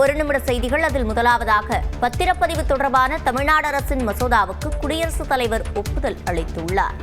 ஒரு நிமிட செய்திகள். அதில் முதலாவதாக பத்திரப்பதிவு தொடர்பான தமிழ்நாடு அரசின் மசோதாவுக்கு குடியரசுத் தலைவர் ஒப்புதல் அளித்துள்ளார்.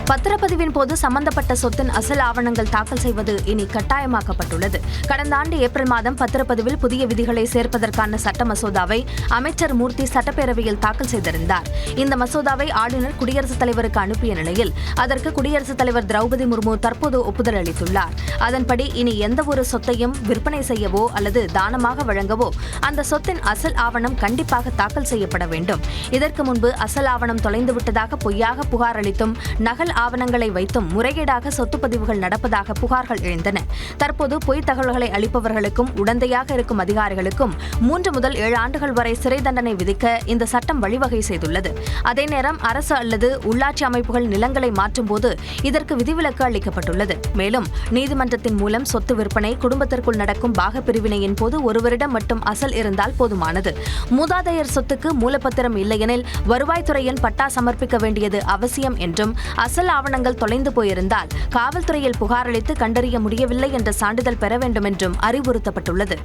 பத்திரப்பதிவின் போது சம்பந்தப்பட்ட சொத்தின் அசல் ஆவணங்கள் தாக்கல் செய்வது இனி கட்டாயமாக்கப்பட்டுள்ளது. கடந்த ஆண்டு ஏப்ரல் மாதம் பத்திரப்பதிவில் புதிய விதிகளை சேர்ப்பதற்கான சட்ட மசோதாவை அமைச்சர் மூர்த்தி சட்டப்பேரவையில் தாக்கல் செய்திருந்தார். இந்த மசோதாவை ஆளுநர் குடியரசுத் தலைவருக்கு அனுப்பிய நிலையில் அதற்கு குடியரசுத் தலைவர் திரௌபதி முர்மு தற்போது ஒப்புதல் அளித்துள்ளார். அதன்படி இனி எந்தவொரு சொத்தையும் விற்பனை செய்யவோ அல்லது தானமாக வழங்கவோ அந்த சொத்தின் அசல் ஆவணம் கண்டிப்பாக தாக்கல் செய்யப்பட வேண்டும். இதற்கு முன்பு அசல் ஆவணம் தொலைந்துவிட்டதாக பொய்யாக புகார் அளித்தும் நகல் ஆவணங்களை வைத்தும் முறைகேடாக சொத்து பதிவுகள் நடப்பதாக புகார்கள் எழுந்தன. தற்போது பொய் தகவல்களை அளிப்பவர்களுக்கும் உடந்தையாக இருக்கும் அதிகாரிகளுக்கும் 3 முதல் 7 ஆண்டுகள் வரை சிறை தண்டனை விதிக்க இந்த சட்டம் வழிவகை செய்துள்ளது. அதே நேரம் அரசு அல்லது உள்ளாட்சி அமைப்புகள் நிலங்களை மாற்றும் போது இதற்கு விதிவிலக்கு அளிக்கப்பட்டுள்ளது. மேலும் நீதிமன்றத்தின் மூலம் சொத்து விற்பனை குடும்பத்திற்குள் நடக்கும் பாக பிரிவினையின் போது ஒருவரிடம் மட்டும் அசல் இருந்தால் போதுமானது. மூதாதையர் சொத்துக்கு மூலப்பத்திரம் இல்லையெனில் வருவாய்த்துறையின் பட்டா சமர்ப்பிக்க வேண்டியது அவசியம் என்றும் அசல் ஆவணங்கள் தொலைந்து போயிருந்தால் காவல்துறையில் புகார் அளித்து கண்டறிய முடியவில்லை என்ற சான்றிதழ் பெற வேண்டும் என்றும் அறிவுறுத்தப்பட்டுள்ளது.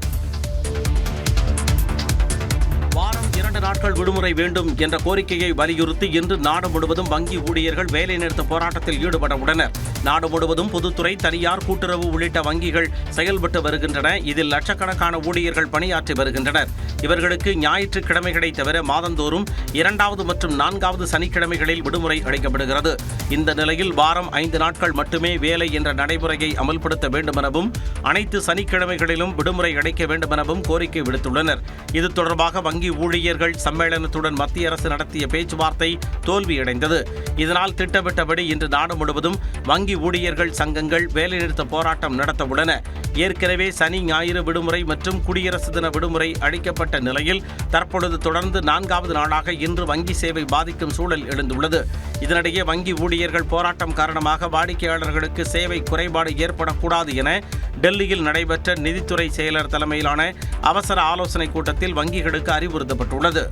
வாரம் 2 நாட்கள் விடுமுறை வேண்டும் என்ற கோரிக்கையை வலியுறுத்தி இன்று நாடு முழுவதும் வங்கி ஊழியர்கள் வேலைநிறுத்த போராட்டத்தில் ஈடுபட உள்ளனர். நாடு முழுவதும் பொதுத்துறை, தனியார், கூட்டுறவு உள்ளிட்ட வங்கிகள் செயல்பட்டு வருகின்றன. இதில் லட்சக்கணக்கான ஊழியர்கள் பணியாற்றி வருகின்றனர். இவர்களுக்கு ஞாயிற்றுக்கிழமைகளை தவிர மாதந்தோறும் 2வது மற்றும் 4வது சனிக்கிழமைகளில் விடுமுறை அளிக்கப்படுகிறது. இந்த நிலையில் வாரம் 5 நாட்கள் மட்டுமே வேலை என்ற நடைமுறையை அமல்படுத்த வேண்டுமெனவும் அனைத்து சனிக்கிழமைகளிலும் விடுமுறை அளிக்க வேண்டுமெனவும் கோரிக்கை விடுத்துள்ளனர். இது தொடர்பாக வங்கி ஊழியர்கள் சம்மேளனத்துடன் மத்திய அரசு நடத்திய பேச்சுவார்த்தை தோல்வியடைந்தது. இதனால் திட்டமிட்டபடி இன்று நாடு முழுவதும் வங்கி ஊழியர்கள் சங்கங்கள் வேலைநிறுத்த போராட்டம் நடத்த உள்ளன. ஏற்கனவே சனி, ஞாயிறு விடுமுறை மற்றும் குடியரசு தின விடுமுறை அளிக்கப்பட்ட நிலையில் தற்பொழுது தொடர்ந்து 4வது நாளாக இன்று வங்கி சேவை பாதிக்கும் சூழல் எழுந்துள்ளது. இதனிடையே வங்கி ஊழியர்கள் போராட்டம் காரணமாக வாடிக்கையாளர்களுக்கு சேவை குறைபாடு ஏற்படக்கூடாது என டெல்லியில் நடைபெற்ற நிதித்துறை செயலர் தலைமையிலான அவசர ஆலோசனைக் கூட்டத்தில் வங்கிகளுக்கு அறிவுறுத்தப்பட்டுள்ளது.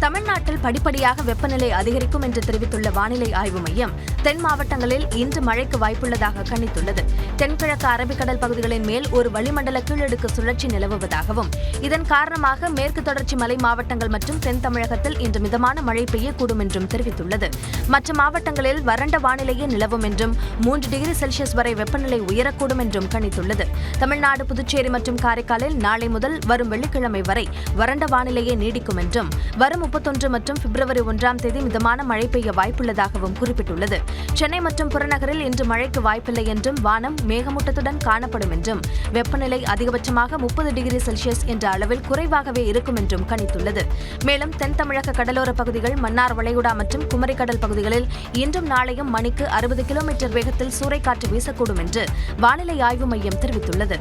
தமிழ்நாட்டில் படிப்படியாக வெப்பநிலை அதிகரிக்கும் என்று தெரிவித்துள்ள வானிலை ஆய்வு மையம் தென் மாவட்டங்களில் இன்று மழைக்கு வாய்ப்புள்ளதாக கணித்துள்ளது. தென்கிழக்கு அரபிக்கடல் பகுதிகளின் மேல் ஒரு வளிமண்டல கீழடுக்கு சுழற்சி நிலவுவதாகவும் இதன் காரணமாக மேற்கு தொடர்ச்சி மலை மாவட்டங்கள் மற்றும் தென் தமிழகத்தில் இன்று மிதமான மழை பெய்யக்கூடும் என்றும் தெரிவித்துள்ளது. மற்ற மாவட்டங்களில் வறண்ட வானிலையே நிலவும் என்றும் 3 டிகிரி செல்சியஸ் வரை வெப்பநிலை உயரக்கூடும் என்றும் கணித்துள்ளது. தமிழ்நாடு, புதுச்சேரி மற்றும் காரைக்காலில் நாளை முதல் வரும் வெள்ளிக்கிழமை வரை வறண்ட வானிலையே நீடிக்கும் என்றும் வரும் 31 மற்றும் பிப்ரவரி 1ஆம் தேதி மிதமான மழை பெய்ய வாய்ப்புள்ளதாகவும் குறிப்பிட்டுள்ளது. சென்னை மற்றும் புறநகரில் இன்று மழைக்கு வாய்ப்பில்லை என்றும் வானம் மேகமூட்டத்துடன் காணப்படும் என்றும் வெப்பநிலை அதிகபட்சமாக 30 டிகிரி செல்சியஸ் என்ற அளவில் குறைவாகவே இருக்கும் என்றும் கணித்துள்ளது. மேலும் தென் தமிழக கடலோர பகுதிகள், மன்னார் வளைகுடா மற்றும் குமரிக்கடல் பகுதிகளில் இன்றும் நாளையும் மணிக்கு 60 கிலோமீட்டர் வேகத்தில் சூறைக்காற்று வீசக்கூடும் என்று வானிலை ஆய்வு மையம் தெரிவித்துள்ளது.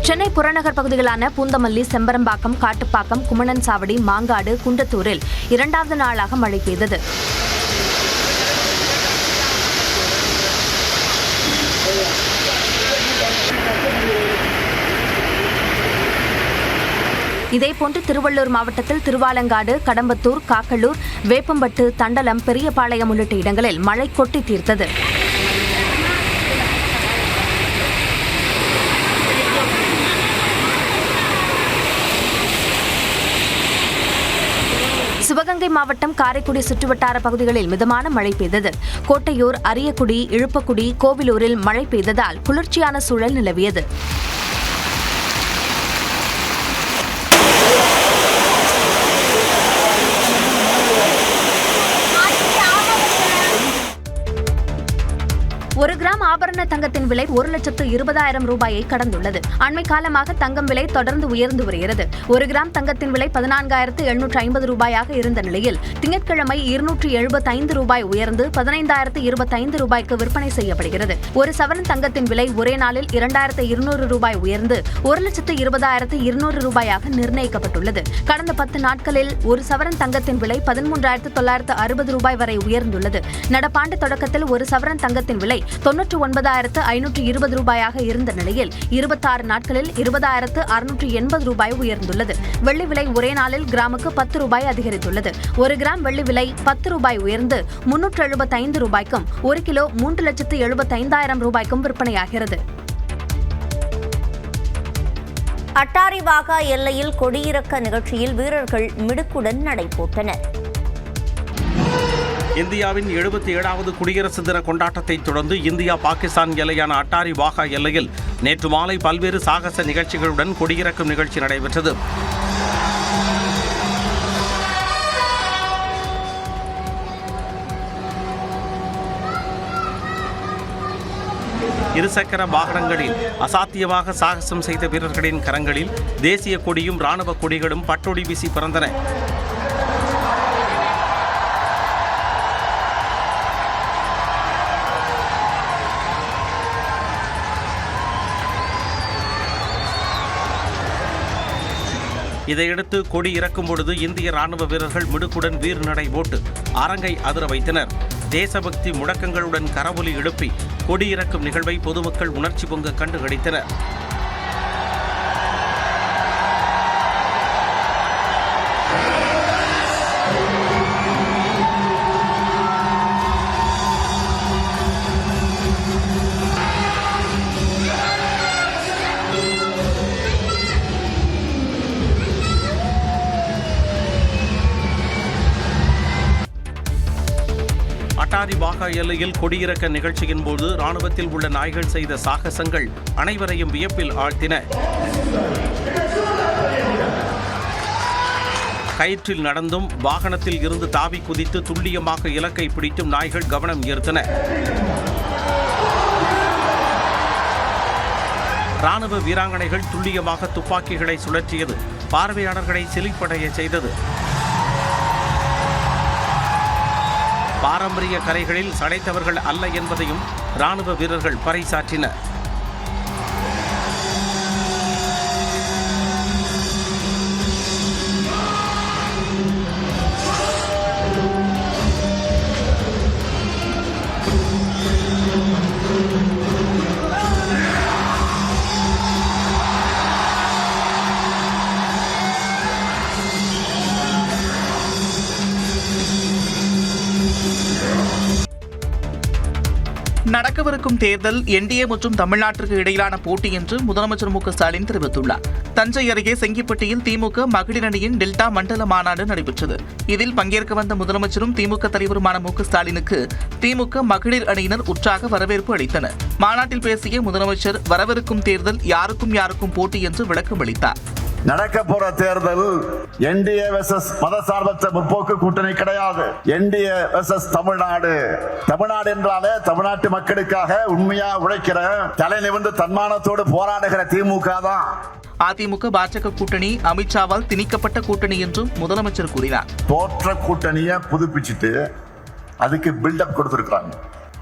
சென்னை புறநகர் பகுதிகளான பூந்தமல்லி, செம்பரம்பாக்கம், காட்டுப்பாக்கம், குமணன்சாவடி, மாங்காடு, குண்டத்தூரில் 2வது நாளாக மழை பெய்தது. இதேபோன்று திருவள்ளூர் மாவட்டத்தில் திருவாலங்காடு, கடம்பத்தூர், காக்கலூர், வேப்பம்பட்டு, தண்டலம், பெரியபாளையம் உள்ளிட்ட இடங்களில் மழை கொட்டி தீர்த்தது. சிவகங்கை மாவட்டம் காரைக்குடி சுற்றுவட்டார பகுதிகளில் மிதமான மழை பெய்தது. கோட்டையூர், அரியக்குடி, இழுப்பக்குடி, கோவிலூரில் மழை பெய்ததால் குளிர்ச்சியான சூழல் நிலவியது. ஒரு கிராம் ஆபரண தங்கத்தின் விலை 1,20,000 ரூபாயை கடந்துள்ளது. அண்மை காலமாக தங்கம் விலை தொடர்ந்து உயர்ந்து வருகிறது. ஒரு கிராம் தங்கத்தின் விலை 14,750 ரூபாயாக இருந்த நிலையில் திங்கட்கிழமை 275 ரூபாய் உயர்ந்து 15,025 ரூபாய்க்கு விற்பனை செய்யப்படுகிறது. ஒரு சவரன் தங்கத்தின் விலை ஒரே நாளில் 2,200 ரூபாய் உயர்ந்து 1,20,200 ரூபாயாக நிர்ணயிக்கப்பட்டுள்ளது. கடந்த 10 நாட்களில் ஒரு சவரன் தங்கத்தின் விலை 13,960 ரூபாய் வரை உயர்ந்துள்ளது. நடப்பாண்டு தொடக்கத்தில் ஒரு சவரன் தங்கத்தின் விலை 99,520 ரூபாயாக இருந்த நிலையில் 26 நாட்களில் 20,680 ரூபாய் உயர்ந்துள்ளது. வெள்ளி விலை ஒரே நாளில் கிராமுக்கு 10 ரூபாய் அதிகரித்துள்ளது. 1 கிராம் வெள்ளி விலை 10 ரூபாய் உயர்ந்து 375 ரூபாய்க்கும் 1 கிலோ 3,75,000 ரூபாய்க்கும் விற்பனையாகிறது. அட்டாரி வாகா எல்லையில் கொடியிறக்க நிகழ்ச்சியில் வீரர்கள் மிடுக்குடன் நடைபோட்டனர். இந்தியாவின் 77வது குடியரசு தின கொண்டாட்டத்தை தொடர்ந்து இந்தியா பாகிஸ்தான் எல்லையான அட்டாரி வாகா எல்லையில் நேற்று மாலை பல்வேறு சாகச நிகழ்ச்சிகளுடன் கொடியிறக்கும் நிகழ்ச்சி நடைபெற்றது. இருசக்கர வாகனங்களில் அசாத்தியமாக சாகசம் செய்த வீரர்களின் கரங்களில் தேசிய கொடியும் ராணுவ கொடிகளும் பட்டொடி வீசி பறந்தன. இதையடுத்து கொடி இறக்கும் பொழுது இந்திய ராணுவ வீரர்கள் மிடுக்குடன் வீர் நடை போட்டு அரங்கை அதிர வைத்தனர். தேசபக்தி முழக்கங்களுடன் கரவொலி எழுப்பி கொடி இறக்கும் நிகழ்வை பொதுமக்கள் உணர்ச்சி பொங்க கண்டு களித்தனர். அட்டாரி வாகா எல்லையில் கொடியிறக்க நிகழ்ச்சியின் போது ராணுவத்தில் உள்ள நாய்கள் செய்த சாகசங்கள் அனைவரையும் வியப்பில் ஆழ்த்தின. கயிற்றில் நடந்தும் வாகனத்தில் இருந்து தாவி குதித்து துல்லியமாக இலக்கை பிடித்தும் நாய்கள் கவனம் ஈர்த்தன. ராணுவ வீராங்கனைகள் துல்லியமாக துப்பாக்கிகளை சுழற்றியது பார்வையாளர்களை சிலிப்படைய செய்தது. பாரம்பரிய கலைகளில் சளைத்தவர்கள் அல்ல என்பதையும் ராணுவ வீரர்கள் பறைசாற்றினர். நடக்கவிருக்கும் தேர்தல் என்டிஏ மற்றும் தமிழ்நாட்டிற்கு இடையிலான போட்டி என்று முதலமைச்சர் மு.க. ஸ்டாலின் தெரிவித்துள்ளார். தஞ்சை அருகே செங்கிப்பட்டியில் திமுக மகளிர் அணியின் டெல்டா மண்டல மாநாடு நடைபெற்றது. இதில் பங்கேற்க வந்த முதலமைச்சரும் திமுக தலைவருமான மு.க. ஸ்டாலினுக்கு திமுக மகளிர் அணியினர் உற்சாக வரவேற்பு அளித்தனர். மாநாட்டில் பேசிய முதலமைச்சர் வரவிருக்கும் தேர்தல் யாருக்கும் போட்டி என்று விளக்கம் அளித்தார். நடக்க போற தேர்தல் என்டிஏ வெர்சஸ் மதசார்பற்ற முற்போக்கு கூட்டணி கிடையாது. NDA versus Tamil Nadu. தமிழ்நாடு என்றாலே தமிழ்நாட்டு மக்களுக்காக உண்மையா உழைக்கிற தலை நிமிர்ந்து தன்மானத்தோடு போராடுகிற திமுக தான். அதிமுக பாஜக கூட்டணி அமித்ஷாவால் திணிக்கப்பட்ட கூட்டணி என்றும் முதலமைச்சர் கூறினார். தோற்ற கூட்டணியை புதுப்பிச்சுட்டு அதுக்கு பில்டப் கொடுத்திருக்காங்க.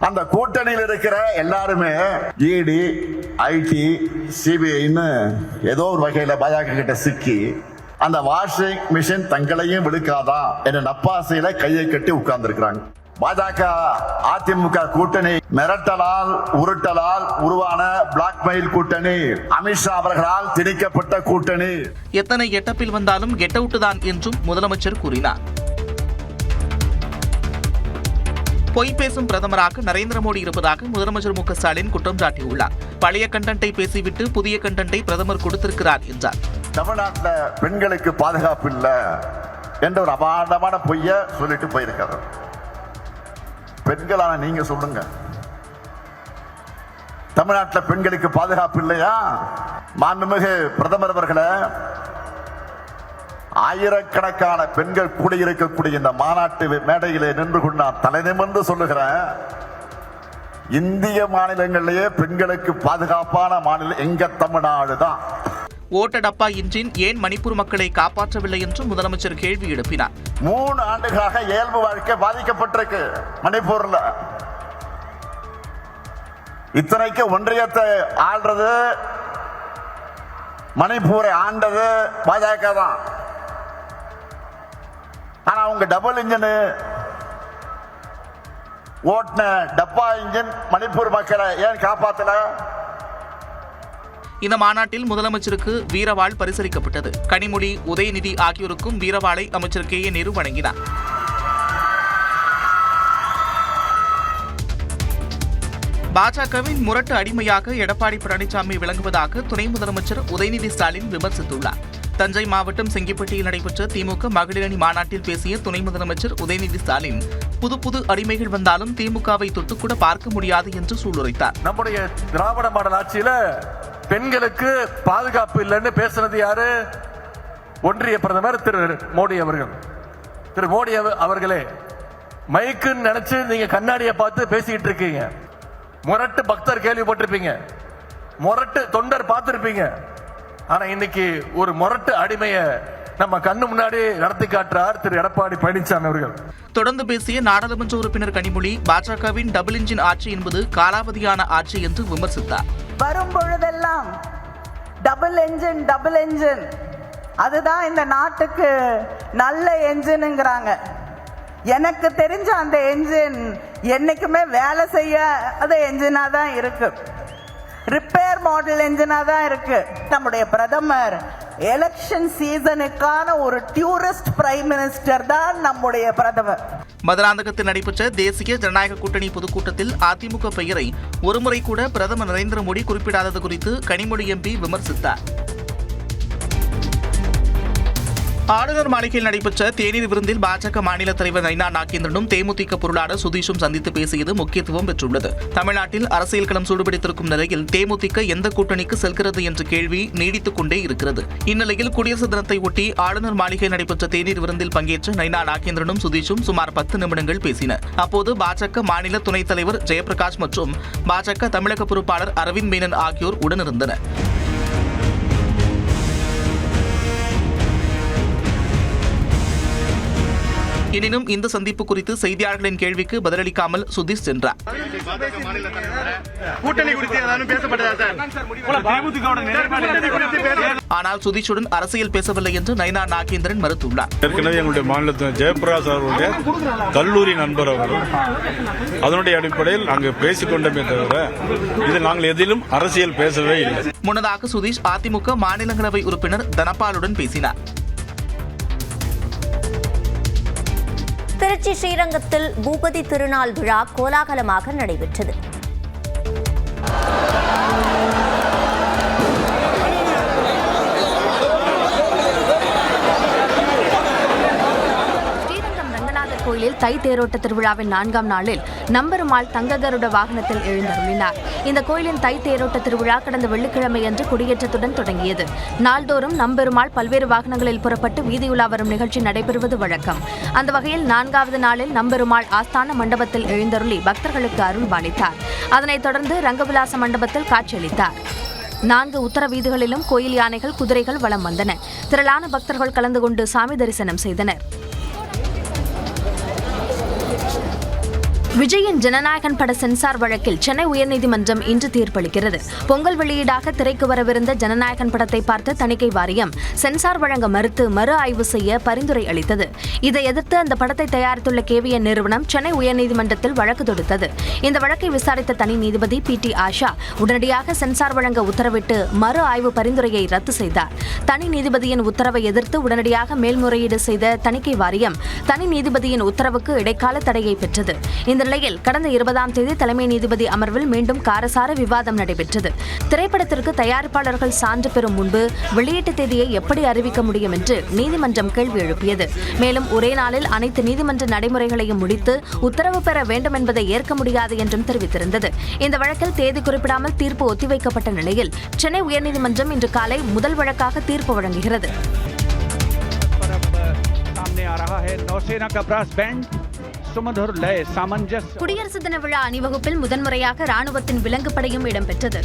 அந்த கூட்டணியில் இருக்கிற எல்லாருமே இடி, ஐடி, சிபிஐன்னு ஏதோ ஒரு வகையில பாஜக கிட்ட சிக்கி அந்த வாஷிங் மிஷின் தங்களையும் விழுக்காதா என்ற நப்பாசையில கையை கட்டி உட்கார்ந்து இருக்கிறாங்க. பாஜக அதிமுக கூட்டணி மிரட்டலால் உருட்டலால் உருவான பிளாக்மெயில் கூட்டணி, அமித்ஷா அவர்களால் திணிக்கப்பட்ட கூட்டணி. எத்தனை கெட்டப்பில் வந்தாலும் கெட் அவுட் தான் என்றும் முதலமைச்சர் கூறினார். பொய் பேசும் பிரதமராக நரேந்திர மோடி இருப்பதாக முதலமைச்சர் மு.க. ஸ்டாலின் குற்றம் சாட்டியுள்ளார். பழைய கண்டென்ட்டை பேசிவிட்டு புதிய கண்டென்ட்டை பிரதமர் கொடுத்திருக்கிறார் என்றார். தமிழ்நாட்டில் பெண்களுக்கு பாதுகாப்பு இல்லை என்ற ஒரு அபாண்டமான பொய்ய சொல்லிட்டு போயிருக்காரு. பெண்களான நீங்க சொல்லுங்க, தமிழ்நாட்டில் பெண்களுக்கு பாதுகாப்பு இல்லையா? மாண்புமிகு பிரதமர் அவர்களே, ஆயிரக்கணக்கான பெண்கள் கூடியிருக்கக்கூடிய இந்த மாநாட்டு மேடையிலே நின்று கொண்டு நான் தலை நிமிர்ந்து சொல்லுகிறேன், இந்திய மாநிலங்களிலேயே பெண்களுக்கு பாதுகாப்பான மாநிலம் எங்க தமிழ்நாடு தான். ஓட்டடப்பா இன்றின் ஏன் மணிப்பூர் மக்களை காப்பாற்றவில்லை என்று முதலமைச்சர் கேள்வி எழுப்பினார். 3 ஆண்டுகளாக இயல்பு வாழ்க்கை பாதிக்கப்பட்டிருக்கு மணிப்பூர்ல. இத்தனைக்கு ஒன்றியத்தை ஆள்றது, மணிப்பூரை ஆண்டது பாஜக தான். ஆனா அவங்க டபுள் இன்ஜின் ஓட்டின டப்பா இன்ஜின் மணிப்பூர் மக்களை ஏன் காப்பாத்தல? இந்த மாநாட்டில் முதலமைச்சருக்கு வீரவாள் பரிசளிக்கப்பட்டது. கனிமொழி, உதயநிதி ஆகியோருக்கும் வீரவாளை அமைச்சர் கே. நேரு வழங்கினார். பாஜகவின் முரட்டு அடிமையாக எடப்பாடி பழனிசாமி விளங்குவதாக துணை முதலமைச்சர் உதயநிதி ஸ்டாலின் விமர்சித்துள்ளார். தஞ்சை மாவட்டம் செங்கிப்பட்டியில் நடைபெற்ற திமுக மகளிரணி மாநாட்டில் பேசிய துணை முதலமைச்சர் உதயநிதி ஸ்டாலின் புது அடிமைகள் வந்தாலும் திமுகவை தொட்டுக்கூட பார்க்க முடியாது என்று சூளுரைத்தார். நம்முடைய திராவிட மாடல் ஆட்சியில பெண்களுக்கு பாதுகாப்பு இல்லைன்னு பேசுறது யாரு? ஒன்றிய பிரதமர் திரு மோடி அவர்கள். திரு மோடி அவர்களே, மைக்குன்னு நினைச்சு நீங்க கண்ணாடியை பார்த்து பேசிக்கிட்டு இருக்கீங்க. முரட்டு பக்தர் கேள்விப்பட்டிருப்பீங்க, முரட்டு தொண்டர் பார்த்திருப்பீங்க. ஆனா இன்னைக்கு ஒரு முரட்டு அடிமைய நம்ம கண்ணு முன்னாடி நடத்தி காட்டுறார் திரு எடப்பாடி பழனிசாமி அவர்கள். தொடர்ந்து பேசிய நாடாளுமன்ற உறுப்பினர் கனிமொழி, பாஜகவின் டபுள் இன்ஜின் ஆட்சி என்பது காலாவதியான ஆட்சி என்று விமர்சித்தார். வரும் பொழுதெல்லாம் டபுள் என்ஜின் அதுதான் இந்த நாட்டுக்கு நல்ல என்ஜினுங்கிறாங்க. எனக்கு தெரிஞ்ச அந்த என்ஜின் என்னைக்குமே வேலை செய்யாத என்ஜினா தான் இருக்கு, ரிப்பேர் மாடல் என்ஜினா தான் இருக்கு. நம்முடைய பிரதமர் எலெக்ஷன் சீசனுக்கான ஒரு டூரிஸ்ட் பிரைம் மினிஸ்டர் தான் நம்முடைய பிரதமர். மதுராந்தகத்தில் நடைபெற்ற தேசிய ஜனநாயக கூட்டணி பொதுக்கூட்டத்தில் அதிமுக பெயரை ஒருமுறை கூட பிரதமர் நரேந்திர மோடி குறிப்பிடாதது குறித்து கனிமொழி எம்பி விமர்சித்தார். ஆளுநர் மாளிகையில் நடைபெற்ற தேநீர் விருந்தில் பாஜக மாநில தலைவர் நைனா நாகேந்திரனும் தேமுதிக பொருளாளர் சுதீஷும் சந்தித்து பேசியது முக்கியத்துவம் பெற்றுள்ளது. தமிழ்நாட்டில் அரசியல் களம் சூடுபிடித்திருக்கும் நிலையில் தேமுதிக எந்த கூட்டணிக்கு செல்கிறது என்ற கேள்வி நீடித்துக் கொண்டே இருக்கிறது. இந்நிலையில் குடியரசு தினத்தை ஒட்டி ஆளுநர் மாளிகையில் நடைபெற்ற தேநீர் விருந்தில் பங்கேற்ற நைனா நாகேந்திரனும் சுதீஷும் சுமார் 10 நிமிடங்கள் பேசினர். அப்போது பாஜக மாநில துணைத் தலைவர் ஜெயபிரகாஷ் மற்றும் பாஜக தமிழக பொறுப்பாளர் அரவிந்த் மேனன் ஆகியோர் உடனிருந்தனர். எனினும் இந்த சந்திப்பு குறித்து செய்தியாளர்களின் கேள்விக்கு பதிலளிக்காமல் சுதீஷ் சென்றார். ஆனால் சுதீஷுடன் அரசியல் பேசவில்லை என்று நைனா நாகேந்திரன் மறுத்துள்ளார். ஏற்கனவே எங்களுடைய மாநிலத்தில் ஜெயபிரகாஷ் அவர்களுடைய கல்லூரி நண்பர் அவர்கள், அதனுடைய அடிப்படையில் நாங்கள் பேசிக்கொண்டோமே தவிர இது நாங்கள் எதிலும் அரசியல் பேசவே இல்லை. முன்னதாக சுதீஷ் அதிமுக மாநிலங்களவை உறுப்பினர் தனபாலுடன் பேசினார். திருச்சி ஸ்ரீரங்கத்தில் பூபதி திருநாள் விழா கோலாகலமாக நடைபெற்றது. கோயிலில் தை தேரோட்ட திருவிழாவின் 4ஆம் நாளில் நம்பெருமாள் தங்ககருட வாகனத்தில் எழுந்தருளினார். இந்த கோயிலின் தை தேரோட்ட திருவிழா கடந்த வெள்ளிக்கிழமையன்று கொடியேற்றத்துடன் தொடங்கியது. நாள்தோறும் நம்பெருமாள் பல்வேறு வாகனங்களில் புறப்பட்டு வீதியுலா வரும் நிகழ்ச்சி நடைபெறுவது வழக்கம். அந்த வகையில் 4வது நாளில் நம்பெருமாள் ஆஸ்தான மண்டபத்தில் எழுந்தருளி பக்தர்களுக்கு அருள் பாலித்தார். அதனைத் தொடர்ந்து ரங்கவிலாச மண்டபத்தில் காட்சியளித்தார். 4 உத்தர வீதிகளிலும் கோயில் யானைகள், குதிரைகள் வலம் வந்தன. திரளான பக்தர்கள் கலந்து கொண்டு சாமி தரிசனம் செய்தனர். விஜயின் ஜனநாயகன் பட சென்சார் வழக்கில் சென்னை உயர்நீதிமன்றம் இன்று தீர்ப்பளிக்கிறது. பொங்கல் வெளியீடாக திரைக்கு வரவிருந்த ஜனநாயகன் படத்தை பார்த்த தணிக்கை வாரியம் சென்சார் வழங்க மறுத்து மறு ஆய்வு செய்ய பரிந்துரை அளித்தது. இதை எதிர்த்து அந்த படத்தை தயாரித்துள்ள KVN நிறுவனம் சென்னை உயர்நீதிமன்றத்தில் வழக்கு தொடுத்தது. இந்த வழக்கை விசாரித்த தனி நீதிபதி PT ஆஷா உடனடியாக சென்சார் வழங்க உத்தரவிட்டு மறு ஆய்வு பரிந்துரையை ரத்து செய்தார். தனி நீதிபதியின் உத்தரவை எதிர்த்து உடனடியாக மேல்முறையீடு செய்த தணிக்கை வாரியம் தனி நீதிபதியின் உத்தரவுக்கு இடைக்கால தடையை பெற்றது. இந்த நிலையில் கடந்த 20ஆம் தேதி தலைமை நீதிபதி அமர்வில் மீண்டும் காரசார விவாதம் நடைபெற்றது. திரைப்படத்திற்கு தயாரிப்பாளர்கள் சான்று பெறும் முன்பு வெளியீட்டு தேதியை எப்படி அறிவிக்க முடியும் என்று நீதிமன்றம் கேள்வி எழுப்பியது. மேலும் ஒரே நாளில் அனைத்து நீதிமன்ற நடைமுறைகளையும் முடித்து உத்தரவு பெற வேண்டும் என்பதை ஏற்க முடியாது என்றும் தெரிவித்திருந்தது. இந்த வழக்கில் தேதி குறிப்பிடாமல் தீர்ப்பு ஒத்திவைக்கப்பட்ட நிலையில் சென்னை உயர்நீதிமன்றம் இன்று காலை முதல் வழக்காக தீர்ப்பு வழங்குகிறது. குடியரசு தின விழா அணிவகுப்பில் முதன்முறையாக ராணுவத்தின் விலங்கு படையும் இடம்பெற்றது.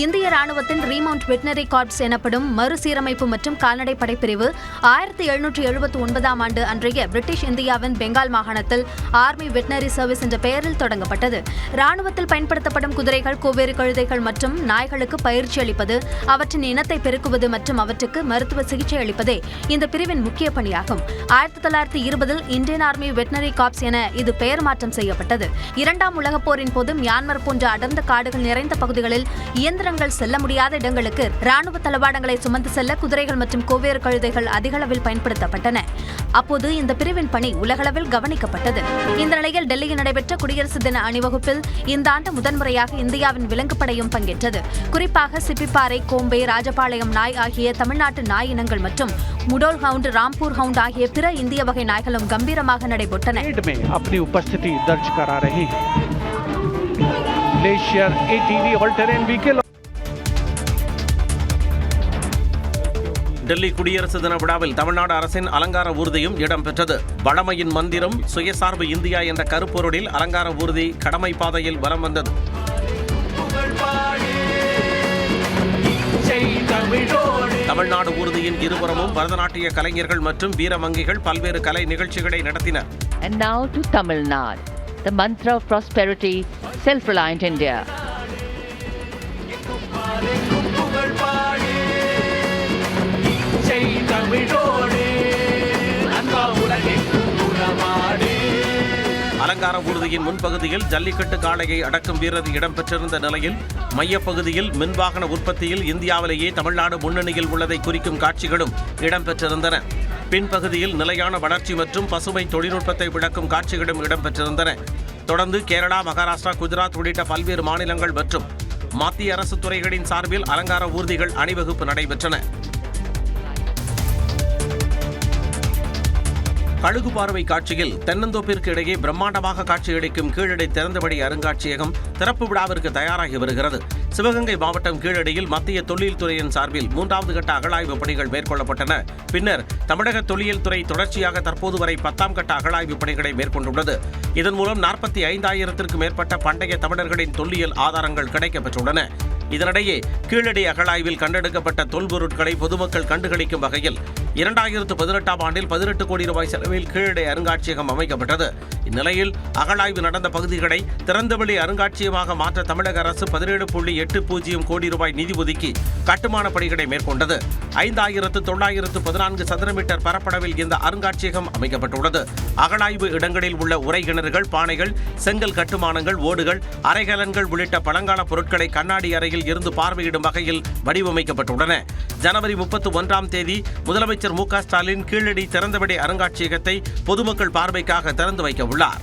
இந்திய ராணுவத்தின் ரீமவுண்ட் வெட்டினரி கார்ப்ஸ் எனப்படும் மறுசீரமைப்பு மற்றும் கால்நடை படைப்பிரிவு 1779ஆம் ஆண்டு அன்றைய பிரிட்டிஷ் இந்தியாவின் பெங்கால் மாகாணத்தில் ஆர்மி வெட்டினரி சர்வீஸ் என்ற பெயரில் தொடங்கப்பட்டது. ராணுவத்தில் பயன்படுத்தப்படும் குதிரைகள், கோவேறு கழுதைகள் மற்றும் நாய்களுக்கு பயிற்சி அளிப்பது, அவற்றின் இனத்தை பெருக்குவது மற்றும் அவற்றுக்கு மருத்துவ சிகிச்சை அளிப்பதே இந்த பிரிவின் முக்கிய பணியாகும். 1920இல் இந்தியன் ஆர்மி வெட்டினரி கார்ப்ஸ் என இது பெயர் மாற்றம் செய்யப்பட்டது. இரண்டாம் உலகப் போரின் போது மியான்மர் போன்ற அடர்ந்த காடுகள் நிறைந்த பகுதிகளில் இயந்திரங்கள் செல்ல முடியாத இடங்களுக்கு ராணுவ தளவாடங்களை சுமந்து செல்ல குதிரைகள் மற்றும் கோவேறு கழுதைகள் அதிகளவில் பயன்படுத்தப்பட்டன. அப்போது இந்த பிரிவின் பணி உலகளவில் கவனிக்கப்பட்டது. இந்த நிலையில் டெல்லியில் நடைபெற்ற குடியரசு தின அணிவகுப்பில் இந்த ஆண்டு முதன்முறையாக இந்தியாவின் விலங்குப்படையும் பங்கேற்றது. குறிப்பாக சிப்பிப்பாறை, கோம்பை, ராஜபாளையம் நாய் ஆகிய தமிழ்நாட்டு நாய் இனங்கள் மற்றும் முடோல் ஹவுண்ட், ராம்பூர் ஹவுண்ட் ஆகிய பிற இந்திய வகை நாய்களும் கம்பீரமாக நடைபெற்றன. अपनी उपस्थिति दर्ज करा रहे हैं glacier ATV all terrain vehicle. Delhi குடியரசு தின விழாவில் தமிழ்நாடு அரசின் அலங்கார ஊர்தியும் இடம்பெற்றது. வளமையின் மந்திரம் சுயசார்பு இந்தியா என்ற கருப்பொருளில் அலங்கார ஊர்தி கடமை பாதையில் வலம் வந்தது. தமிழ்நாடு ஊர்தியின் இருபுறமும் பரதநாட்டிய கலைஞர்கள் மற்றும் வீரமங்கிகள் பல்வேறு கலை நிகழ்ச்சிகளை நடத்தினர். And now to Tamil Nadu, the mantra of prosperity, self-reliant India. அலங்கார ஊர்தியின் முன்பகுதியில் ஜல்லிக்கட்டு காளையை அடக்கும் வீரர் இடம்பெற்றிருந்த நிலையில் மையப்பகுதியில் மின்வாகன உற்பத்தியில் இந்தியாவிலேயே தமிழ்நாடு முன்னணியில் உள்ளதை குறிக்கும் காட்சிகளும் இடம்பெற்றிருந்தன. பின்பகுதியில் நிலையான வளர்ச்சி மற்றும் பசுமை தொழில்நுட்பத்தை விளக்கும் காட்சிகளும் இடம்பெற்றிருந்தன. தொடர்ந்து கேரளா, மகாராஷ்டிரா, குஜராத் உள்ளிட்ட பல்வேறு மாநிலங்கள் மற்றும் மத்திய அரசு துறைகளின் சார்பில் அலங்கார ஊர்திகள் அணிவகுப்பு நடைபெற்றன. கழுகு பார்வை காட்சியில் தென்னந்தோப்பிற்கு இடையே பிரம்மாண்டமாக காட்சியளிக்கும் கீழடி திறந்தவெளி அருங்காட்சியகம் திறப்பு விழாவிற்கு தயாராகி வருகிறது. சிவகங்கை மாவட்டம் கீழடியில் மத்திய தொல்லியல் துறையின் சார்பில் 3வது கட்ட அகழாய்வு பணிகள் மேற்கொள்ளப்பட்டன. பின்னர் தமிழக தொல்லியல் துறை தொடர்ச்சியாக தற்போது வரை 10ஆம் கட்ட அகழாய்வு பணிகளை மேற்கொண்டுள்ளது. இதன் மூலம் 45,000த்திற்கும் மேற்பட்ட பண்டைய தமிழர்களின் தொல்லியல் ஆதாரங்கள் கிடைக்கப்பெற்றுள்ளன. இதனிடையே கீழடி அகழாய்வில் கண்டெடுக்கப்பட்ட தொல்பொருட்களை பொதுமக்கள் கண்டுகளிக்கும் வகையில் 2018ஆம் ஆண்டில் 18 கோடி ரூபாய் செலவில் கீழடி அருங்காட்சியகம் அமைக்கப்பட்டது. இந்நிலையில் அகழாய்வு நடந்த பகுதிகளை திறந்தவெளி அருங்காட்சியகமாக மாற்ற தமிழக அரசு 17.80 கோடி ரூபாய் நிதி ஒதுக்கி கட்டுமான பணிகளை மேற்கொண்டது. 5,914 சதுர மீட்டர் பரப்பளவில் இந்த அருங்காட்சியகம் அமைக்கப்பட்டுள்ளது. அகழாய்வு இடங்களில் உள்ள உரை கிணறுகள், பானைகள், செங்கல் கட்டுமானங்கள், ஓடுகள், அரைகலன்கள் உள்ளிட்ட பழங்கால பொருட்களை கண்ணாடி அறையில் இருந்து பார்வையிடும் வகையில் வடிவமைக்கப்பட்டுள்ளன. ஜனவரி 31ஆம் தேதி முதலமைச்சர் மு.க. ஸ்டாலின் கீழடி திறந்தவெளி அருங்காட்சியகத்தை பொதுமக்கள் பார்வைக்காக திறந்து வைக்க உள்ளார்.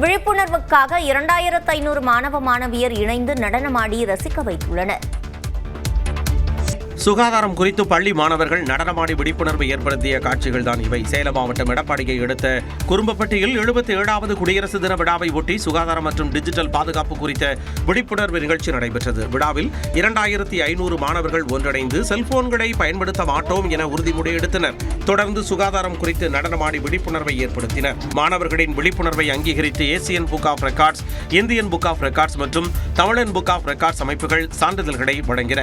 விழிப்புணர்வுக்காக 2500 மாணவ மாணவியர் இணைந்து நடனமாடி ரசிக்க வைத்துள்ளனர். சுகாதாரம் குறித்து பள்ளி மாணவர்கள் நடனமாடி விழிப்புணர்வு ஏற்படுத்திய காட்சிகள் தான் இவை. சேலம் மாவட்டம் எடப்பாடியை அடுத்த குறும்பப்பட்டியில் 77வது குடியரசு தின விழாவை ஒட்டி சுகாதாரம் மற்றும் டிஜிட்டல் பாதுகாப்பு குறித்த விழிப்புணர்வு நிகழ்ச்சி நடைபெற்றது. விழாவில் 2500 மாணவர்கள் ஒன்றிணைந்து செல்போன்களை பயன்படுத்த மாட்டோம் என உறுதிமொழி எடுத்தனர். தொடர்ந்து சுகாதாரம் குறித்து நடனமாடி விழிப்புணர்வை ஏற்படுத்தினர். மாணவர்களின் விழிப்புணர்வை அங்கீகரித்து Asian book of records, Indian book of records மற்றும் தமிழன் புக் ஆஃப் ரெக்கார்ட்ஸ் அமைப்புகள் சான்றிதழ்களை வழங்கின.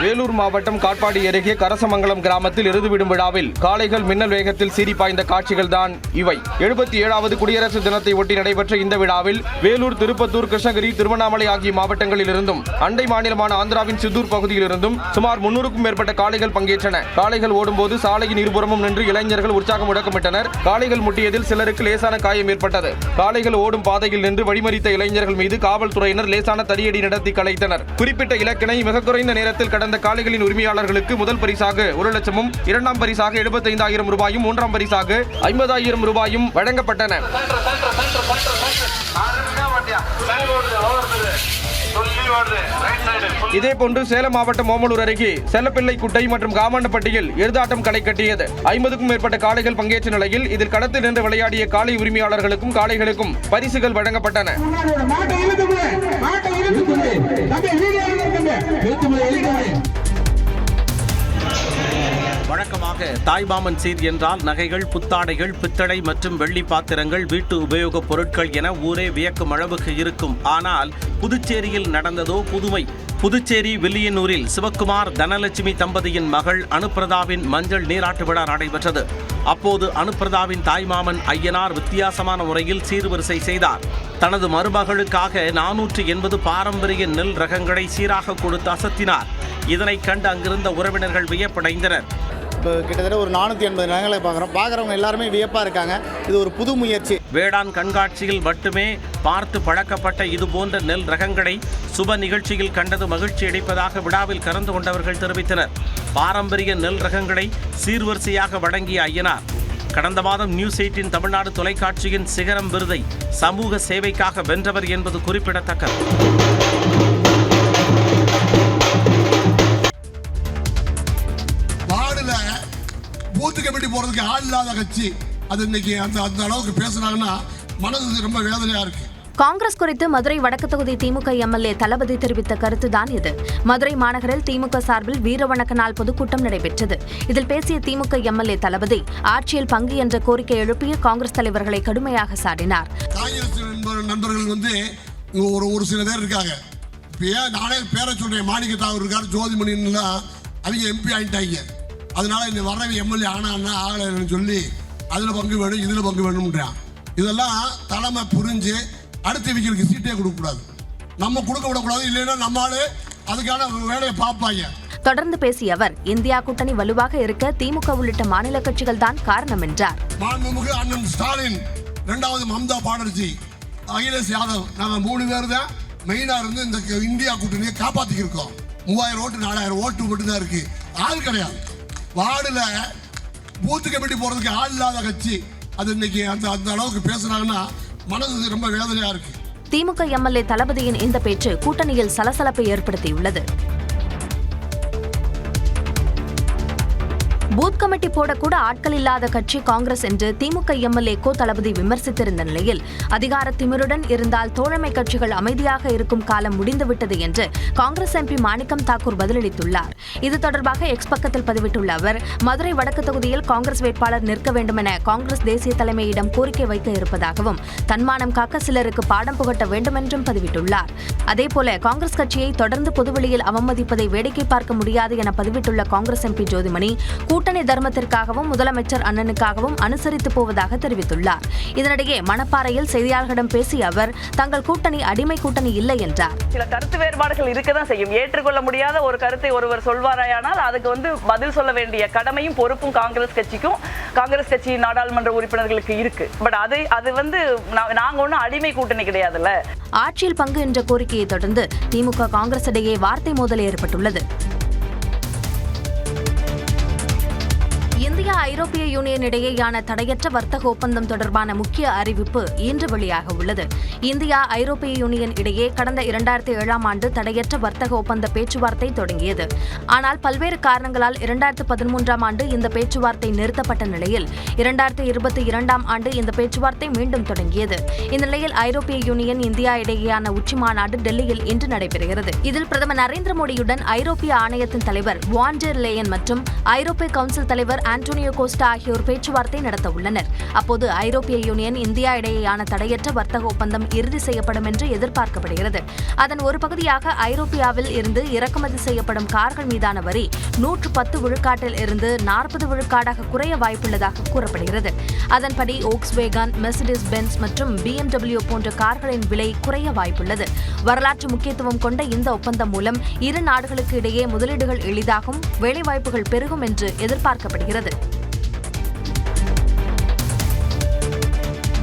வேலூர் மாவட்டம் காட்பாடி அருகே கரசமங்கலம் கிராமத்தில் எருதுவிடும் விழாவில் காளைகள் மின்னல் வேகத்தில் சீறி பாய்ந்த காட்சிகள் தான் இவை. 77வது குடியரசு தினத்தை ஒட்டி நடைபெற்ற இந்த விழாவில் வேலூர், திருப்பத்தூர், கிருஷ்ணகிரி, திருவண்ணாமலை ஆகிய மாவட்டங்களில் இருந்தும் அண்டை மாநிலமான ஆந்திராவின் சித்தூர் பகுதியில் இருந்தும் சுமார் 300க்கும் மேற்பட்ட காளைகள் பங்கேற்றன. காளைகள் ஓடும்போது சாலையின் இருபுறமும் நின்று இளைஞர்கள் உற்சாகம் முழக்கமிட்டனர். காளைகள் முட்டியதில் சிலருக்கு லேசான காயம் ஏற்பட்டது. காளைகள் ஓடும் பாதையில் நின்று வழிமறித்த இளைஞர்கள் மீது காவல்துறையினர் லேசான தடியடி நடத்தி கலைத்தனர். குறிப்பிட்ட இலக்கினை மிக குறைந்த நேரத்தில் கடந்த காளைகளின் உரிமையாளர்களுக்கு முதல் பரிசாக 1 லட்சமும், 2ஆம் பரிசாக 75,000 ரூபாயும், 3ஆம் பரிசாக 50,000 ரூபாயும் வழங்கப்பட்டன. இதேபோன்று சேலம் மாவட்டம் ஓமலூர் அருகே செல்லப்பிள்ளை குட்டை மற்றும் காமண்டப்பட்டியில் எருதாட்டம் களை கட்டியது. 50க்கும் மேற்பட்ட காளைகள் பங்கேற்ற நிலையில் இதில் களத்தில் நின்று விளையாடிய காளை உரிமையாளர்களுக்கும் காளைகளுக்கும் பரிசுகள் வழங்கப்பட்டன. குறிப்பாக தாய்மாமன் சீர் என்றால் நகைகள், புத்தாடைகள், பித்தளை மற்றும் வெள்ளி பாத்திரங்கள், வீட்டு உபயோகப் பொருட்கள் என ஊரே வியக்கும் அளவுக்கு இருக்கும். ஆனால் புதுச்சேரியில் நடந்ததோ புதுமை. புதுச்சேரி வில்லியனூரில் சிவக்குமார் தனலட்சுமி தம்பதியின் மகள் அனுப்பிரதாவின் மஞ்சள் நீராட்டு விழா நடைபெற்றது. அப்போது அனுப்பிரதாவின் தாய்மாமன் ஐயனார் வித்தியாசமான முறையில் சீர்வரிசை செய்தார். தனது மருமகளுக்காக 480 பாரம்பரிய நெல் ரகங்களை சீராக கொடுத்து அசத்தினார். இதனை கண்டு அங்கிருந்த உறவினர்கள் வியப்படைந்தனர். இப்போ கிட்டத்தட்ட ஒரு 480 ரகங்களை பார்க்குறவங்க எல்லாருமே வியப்பாக இருக்காங்க. இது ஒரு புது முயற்சி. வேளாண் கண்காட்சியில் மட்டுமே பார்த்து பழக்கப்பட்ட இதுபோன்ற நெல் ரகங்களை சுப நிகழ்ச்சியில் கண்டது மகிழ்ச்சி அளிப்பதாக விழாவில் கலந்து கொண்டவர்கள் தெரிவித்தனர். பாரம்பரிய நெல் ரகங்களை சீர்வரிசையாக வழங்கிய ஐயனார் கடந்த மாதம் நியூஸ் 18 தமிழ்நாடு தொலைக்காட்சியின் சிகரம் விருதை சமூக சேவைக்காக வென்றவர் என்பது குறிப்பிடத்தக்கது. பூத்து கமிட்டி போறதுக்கு ஆள் இல்லாத கட்சி அது இன்னைக்கு அந்த அளவுக்கு பேசுறாங்கன்னா மனது ரொம்ப வேதனையா இருக்கு. காங்கிரஸ் குறித்து மதுரை வடக்கு தொகுதி திமுக எம்எல்ஏ தளபதி தெரிவித்த கருத்துதான் இது. மதுரை மாநகரில் திமுக சார்பில் வீரவணக்க நாள் பொதுக்கூட்டம் நடைபெற்றது. இதில் பேசிய திமுக எம்எல்ஏ தளபதி ஆட்சியில் பங்கு என்ற கோரிக்கை எழுப்பிய காங்கிரஸ் தலைவர்களை கடுமையாக சாடினார். காங்கிரஸ் நண்பர்கள் ஒரு சில பேர் இருக்காங்க. நானே பேரை சொல்றேன், மாணிக்க தாவூர் இருக்காரு, ஜோதிமணி அவங்க எம்பி ஆயிட்டாங்க. அதனால இந்த வர எம்எல்ஏ ஆனா ஆகலன்னு சொல்லி அதுல பங்கு வேணும் இதுல பங்கு வேணும்ன்றான். இதெல்லாம் தலைமை புரிஞ்சு அடுத்தவங்களுக்கு சீட்டே கொடுக்க கூடாது, நம்ம கொடுக்க விடக்கூடாது. இல்லைன்னா நம்மளால அதுக்கான வேலையை பார்ப்பாங்க. தொடர்ந்து பேசிய அவர் இந்தியா கூட்டணி வலுவாக இருக்க திமுக உள்ளிட்ட மாநில கட்சிகள் தான் காரணம் என்றார். மாண்புமிகு அண்ணன் ஸ்டாலின், இரண்டாவது மம்தா பானர்ஜி, அகிலேஷ் யாதவ், நாங்க 3 பேர் தான் மெயினா இருந்து இந்த இந்தியா கூட்டணியை காப்பாத்திக்கு இருக்கோம். 3000 ஓட்டு 4000 ஓட்டு மட்டும் தான் இருக்கு, ஆள் கிடையாது. வார்டுல பூத்து கமிட்டி போறதுக்கு ஆள் இல்லாத கட்சி அது இன்னைக்கு அந்த அளவுக்கு பேசுறாங்கன்னா மனது ரொம்ப வேதனையா இருக்கு. திமுக எம்எல்ஏ தளபதியின் இந்த பேச்சு கூட்டணியில் சலசலப்பை ஏற்படுத்தியுள்ளது. பூத் கமிட்டி போடக்கூட ஆட்கள் இல்லாத கட்சி காங்கிரஸ் என்று திமுக எம்எல்ஏ கோ தளபதி விமர்சித்திருந்த நிலையில் அதிகார திமிருடன் இருந்தால் தோழமை கட்சிகள் அமைதியாக இருக்கும் காலம் முடிந்துவிட்டது என்று காங்கிரஸ் எம்பி மாணிக்கம் தாக்கூர் பதிலளித்துள்ளார். இது தொடர்பாக எக்ஸ் பக்கத்தில் பதிவிட்டுள்ள அவர், மதுரை வடக்கு தொகுதியில் காங்கிரஸ் வேட்பாளர் நிற்க வேண்டும் என காங்கிரஸ் தேசிய தலைமையிடம் கோரிக்கை வைக்க இருப்பதாகவும் தன்மானம் காக்க சிலருக்கு பாடம் புகட்ட வேண்டும் என்றும் பதிவிட்டுள்ளார். அதேபோல காங்கிரஸ் கட்சியை தொடர்ந்து பொதுவெளியில் அவமதிப்பதை வேடிக்கை பார்க்க முடியாது என பதிவிட்டுள்ள காங்கிரஸ் எம்பி ஜோதிமணி கூட்டணி தர்மத்திற்காகவும் முதலமைச்சர் அண்ணனுக்காகவும் அனுசரித்து போவதாக தெரிவித்துள்ளார். இதனிடையே மணப்பாறையில் செய்தியாளர்களிடம் பேசிய அவர், தங்கள் கூட்டணி அடிமை கூட்டணி இல்லை என்றார். சில கருத்து வேறுபாடுகள் இருக்கதான் செய்யும். ஏற்றுக்கொள்ள முடியாத ஒரு கருத்தை ஒருவர் சொல்வாராயானால் அதுக்கு பதில் சொல்ல வேண்டிய கடமையும் பொறுப்பும் காங்கிரஸ் கட்சிக்கும் காங்கிரஸ் கட்சி நாடாளுமன்ற உறுப்பினர்களுக்கு இருக்கு. பட் அது நாங்க ஒன்றும் அடிமை கூட்டணி கிடையாதுல்ல. ஆட்சியில் பங்கு என்ற கோரிக்கையை தொடர்ந்து திமுக காங்கிரஸ் இடையே வார்த்தை மோதல் ஏற்பட்டுள்ளது. இந்தியா ஐரோப்பிய யூனியன் இடையேயான தடையற்ற வர்த்தக ஒப்பந்தம் தொடர்பான முக்கிய அறிவிப்பு இன்று வெளியாக உள்ளது. இந்தியா ஐரோப்பிய யூனியன் இடையே கடந்த 2007ஆம் ஆண்டு தடையற்ற வர்த்தக ஒப்பந்த பேச்சுவார்த்தை தொடங்கியது. ஆனால் பல்வேறு காரணங்களால் 2013ஆம் ஆண்டு இந்த பேச்சுவார்த்தை நிறுத்தப்பட்ட நிலையில் 2022ஆம் ஆண்டு இந்த பேச்சுவார்த்தை மீண்டும் தொடங்கியது. இந்நிலையில் ஐரோப்பிய யூனியன் இந்தியா இடையேயான உச்சி மாநாடு டெல்லியில் இன்று நடைபெறுகிறது. இதில் பிரதமர் நரேந்திர மோடியுடன் ஐரோப்பிய ஆணையத்தின் தலைவர் வான் டெர் லேயன் மற்றும் ஐரோப்பிய கவுன்சில் தலைவர் ஆண்டோனியோ கோஸ்டா ஆகியோர் பேச்சுவார்த்தை நடத்த உள்ளனர். அப்போது ஐரோப்பிய யூனியன் இந்தியா இடையேயான தடையற்ற வர்த்தக ஒப்பந்தம் இறுதி செய்யப்படும் என்று எதிர்பார்க்கப்படுகிறது. அதன் ஒரு பகுதியாக ஐரோப்பியாவில் இருந்து இறக்குமதி செய்யப்படும் கார்கள் மீதான வரி 110 விழுக்காட்டில் இருந்து 40 விழுக்காடாக குறைய வாய்ப்புள்ளதாக கூறப்படுகிறது. அதன்படி ஓக்ஸ்வேகன், மெர்சிடிஸ் பென்ஸ் மற்றும் BMW போன்ற கார்களின் விலை குறைய வாய்ப்புள்ளது. வரலாற்று முக்கியத்துவம் கொண்ட இந்த ஒப்பந்தம் மூலம் இரு நாடுகளுக்கு இடையே முதலீடுகள் எளிதாகும், வேலைவாய்ப்புகள் பெருகும் என்று எதிர்பார்க்கப்படுகிறது.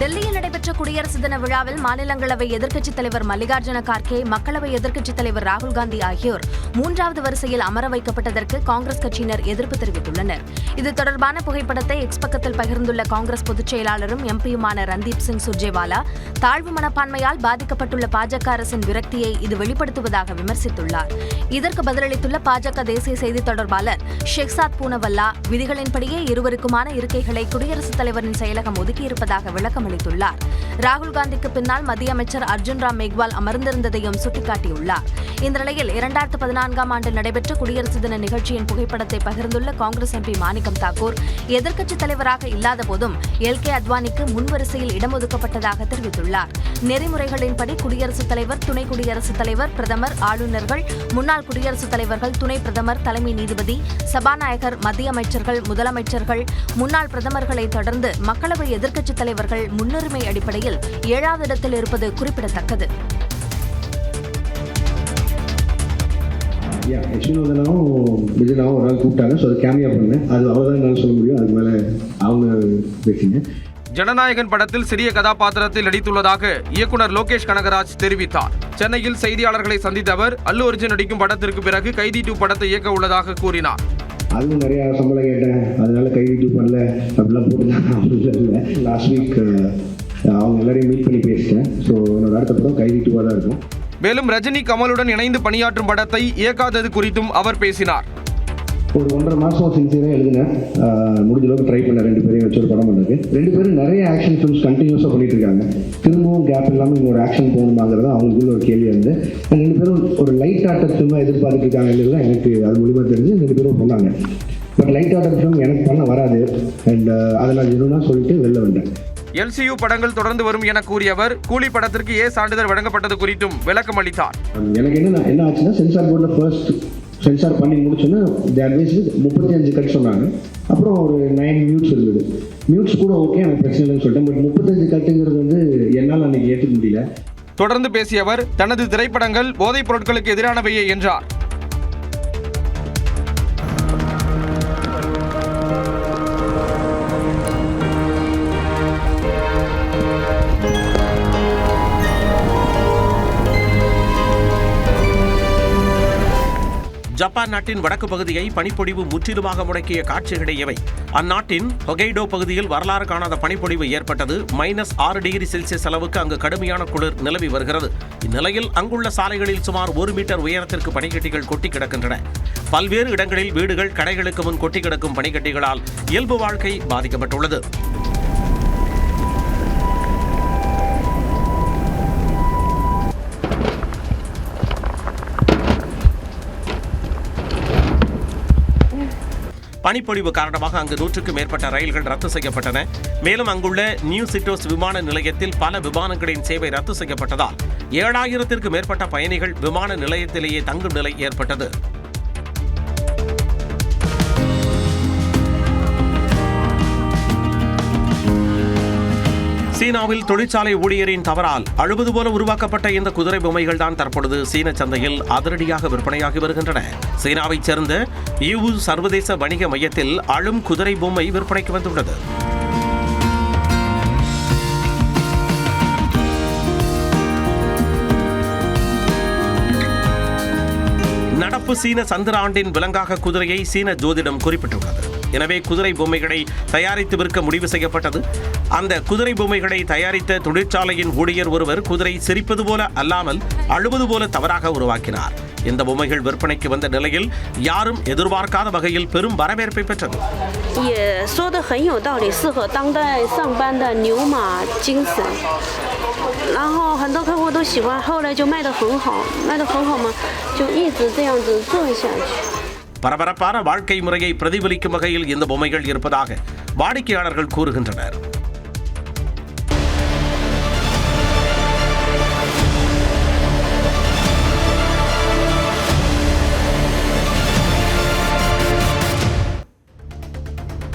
டெல்லியில் நடைபெற்ற குடியரசு தின விழாவில் மாநிலங்களவை எதிர்க்கட்சித் தலைவர் மல்லிகார்ஜுன கார்கே, மக்களவை எதிர்க்கட்சித் தலைவர் ராகுல் காந்தி ஆகியோர் 3வது வரிசையில் அமர வைக்கப்பட்டதற்கு காங்கிரஸ் கட்சியினர் எதிர்ப்பு தெரிவித்துள்ளனர். இது தொடர்பான புகைப்படத்தை எக்ஸ் பக்கத்தில் பகிர்ந்துள்ள காங்கிரஸ் பொதுச் செயலாளரும் எம்பியுமான ரந்தீப் சிங் சுர்ஜேவாலா, தாழ்வு மனப்பான்மையால் பாதிக்கப்பட்டுள்ள பாஜக அரசின் விரக்தியை இது வெளிப்படுத்துவதாக விமர்சித்துள்ளார். இதற்கு பதிலளித்துள்ள பாஜக தேசிய செய்தி தொடர்பாளர் ஷெஹ்சாத் பூனவல்லா, விதிகளின்படியே இருவருக்குமான இருக்கைகளை குடியரசுத் தலைவரின் செயலகம் ஒதுக்கியிருப்பதாக விளக்கம் அளித்துள்ளார். ராகுல் காந்திக்கு பின்னால் மத்திய அமைச்சர் அர்ஜுன் ராம் மேக்வால் அமர்ந்திருந்ததையும் சுட்டிக்காட்டியுள்ளார். இந்த நிலையில் 2014ஆம் ஆண்டு நடைபெற்ற குடியரசு தின நிகழ்ச்சியின் புகைப்படத்தை பகிர்ந்துள்ள காங்கிரஸ் எம்பி மாணிக்கம் தாக்கூர், எதிர்க்கட்சித் தலைவராக இல்லாத போதும் எல்.கே. அத்வானிக்கு முன்வரிசையில் இடம் ஒதுக்கப்பட்டதாக தெரிவித்துள்ளார். நெறிமுறைகளின்படி குடியரசுத் தலைவர், துணை குடியரசுத் தலைவர், பிரதமர், ஆளுநர்கள், முன்னாள் குடியரசுத் தலைவர்கள், துணை பிரதமர், தலைமை நீதிபதி, சபாநாயகர், மத்திய அமைச்சர்கள், முதலமைச்சர்கள், முன்னாள் பிரதமர்களை தொடர்ந்து மக்களவை எதிர்க்கட்சித் தலைவர்கள் முன்னுரிமை அடிப்படையில் 7வது இடத்தில் இருப்பது குறிப்பிடத்தக்கது. விஜயனாவும் ஒரு நாள் கூப்பிட்டாங்க. ஸோ அது கேமியா பண்ணேன். அது அவ்வளோதான் என்னால் சொல்ல முடியும். அதுக்கு மேலே அவங்க பேசிங்க. ஜனநாயகன் படத்தில் சிறிய கதாபாத்திரத்தில் நடித்துள்ளதாக இயக்குனர் லோகேஷ் கனகராஜ் தெரிவித்தார். சென்னையில் செய்தியாளர்களை சந்தித்த அவர், அல்லு அர்ஜுன் நடிக்கும் படத்திற்கு பிறகு கைதி 2 படத்தை இயக்க உள்ளதாக கூறினார். அதுவும் நிறையா சம்பளம் கேட்டேன், அதனால கைதி 2 பண்ணல அப்படிலாம் போட்டுருந்தாங்க. லாஸ்ட் வீக் அவங்க எல்லாரையும் மீட் பண்ணி பேசிட்டேன். ஸோ என்னோட அடுத்த படம் கைதி 2 தான் இருக்கும். மேலும் ரஜினி, கமலுடன் இணைந்து பணியாற்றும் படத்தை இயக்காதது குறித்தும் அவர் பேசினார். ஒரு 1.5 மாதம் சின்சியராக எழுதினேன். முடிஞ்ச அளவுக்கு ட்ரை பண்ண 2 பேரையும் வச்சு ஒரு படம் பண்ணுறது. 2 பேரும் நிறைய ஆக்ஷன் ஃபிலிம்ஸ் கண்டினியூஸாக பண்ணிட்டு இருக்காங்க. திரும்பவும் கேப் இல்லாமல் இன்னொரு ஆக்ஷன் போகணுமாங்கிறது அவங்களுக்குள்ள ஒரு கேள்வி வந்து 2 பேரும் ஒரு லைட் ஆர்டர் ஃபிலிமாக எதிர்பார்த்துட்டு இருக்காங்க. எனக்கு அது மூலிமா தெரிஞ்சு 2 பேரும் சொன்னாங்க. பட் லைட் ஆர்டர் ஃபிலிம் எனக்கு பண்ண வராது. அண்ட் அதை நான் எதுனா சொல்லிட்டு வெளில வந்தேன். LCU படங்கள் தொடர்ந்து வரும் என கூறியவர், கூலி படத்திற்கு சான்றிதழ் வழங்கப்பட்டது குறித்தும் விளக்கம் அளித்தார். எனக்கு என்ன ஆச்சுன்னா, சென்சார் போர்டில் ஃபர்ஸ்ட் சென்சார் பண்ணி முடிச்சோன்னா 35 கட் சொன்னாங்க. அப்புறம் ஒரு 9 மியூட்ஸ் இருந்தது. மியூட்ஸ் கூட ஓகே, எனக்கு பிரச்சனை இல்லைன்னு சொல்லிட்டேன். பட் 35 கட்டுங்கிறது வந்து என்னால் அன்னைக்கு ஏற்றுக்க முடியல. தொடர்ந்து பேசிய அவர், தனது திரைப்படங்கள் போதைப் பொருட்களுக்கு எதிரானவையே என்றார். ஜப்பான் நாட்டின் வடக்கு பகுதியை பனிப்பொழிவு முற்றிலுமாக முடக்கிய காட்சிகளே இவை. அந்நாட்டின் ஹொகைடோ பகுதியில் வரலாறு காணாத பனிப்பொழிவு ஏற்பட்டது. -6 டிகிரி செல்சியஸ் அளவுக்கு அங்கு கடுமையான குளிர் நிலவி வருகிறது. இந்நிலையில் அங்குள்ள சாலைகளில் சுமார் 1 மீட்டர் உயரத்திற்கு பனிக்கட்டிகள் கொட்டி கிடக்கின்றன. பல்வேறு இடங்களில் வீடுகள், கடைகளுக்கு முன் கொட்டி கிடக்கும் பனிக்கட்டிகளால் இயல்பு வாழ்க்கை பாதிக்கப்பட்டுள்ளது. பனிப்பொழிவு காரணமாக அங்கு 100க்கும் மேற்பட்ட ரயில்கள் ரத்து செய்யப்பட்டன. மேலும் அங்குள்ள நியூ சிட்டோஸ் விமான நிலையத்தில் பல விமானங்களின் சேவை ரத்து செய்யப்பட்டதால் 7000த்திற்கும் மேற்பட்ட பயணிகள் விமான நிலையத்திலேயே தங்கும் நிலை ஏற்பட்டது. சீனாவில் தொழிற்சாலை ஊழியரின் தவறால் அழுவது போல உருவாக்கப்பட்ட இந்த குதிரை பொம்மைகள் தான் தற்பொழுது சீன சந்தையில் அதிரடியாக விற்பனையாகி வருகின்றன. சீனாவைச் சேர்ந்த ஈவு சர்வதேச வணிக மையத்தில் அழும் குதிரை பொம்மை விற்பனைக்கு வந்துள்ளது. நடப்பு சீன சந்திர ஆண்டின் விலங்காக குதிரையை சீன ஜோதிடம் குறிப்பிட்டுள்ளது. எனவே குதிரை பொம்மைகளை தயாரித்து விற்க முடிவு செய்யப்பட்டது. அந்த குதிரை பொம்மைகளை தயாரித்த தொழிற்சாலையின் ஊழியர் ஒருவர் குதிரை சிரிப்பது போல அல்லாமல் அழுவது போல தவறாக உருவாக்கினார். இந்த பொம்மைகள் விற்பனைக்கு வந்த நிலையில் யாரும் எதிர்பார்க்காத வகையில் பெரும் வரவேற்பை பெற்றது. பரபரப்பான வாழ்க்கை முறையை பிரதிபலிக்கும் வகையில் இந்த பொம்மைகள் இருப்பதாக வாடிக்கையாளர்கள் கூறுகின்றனர்.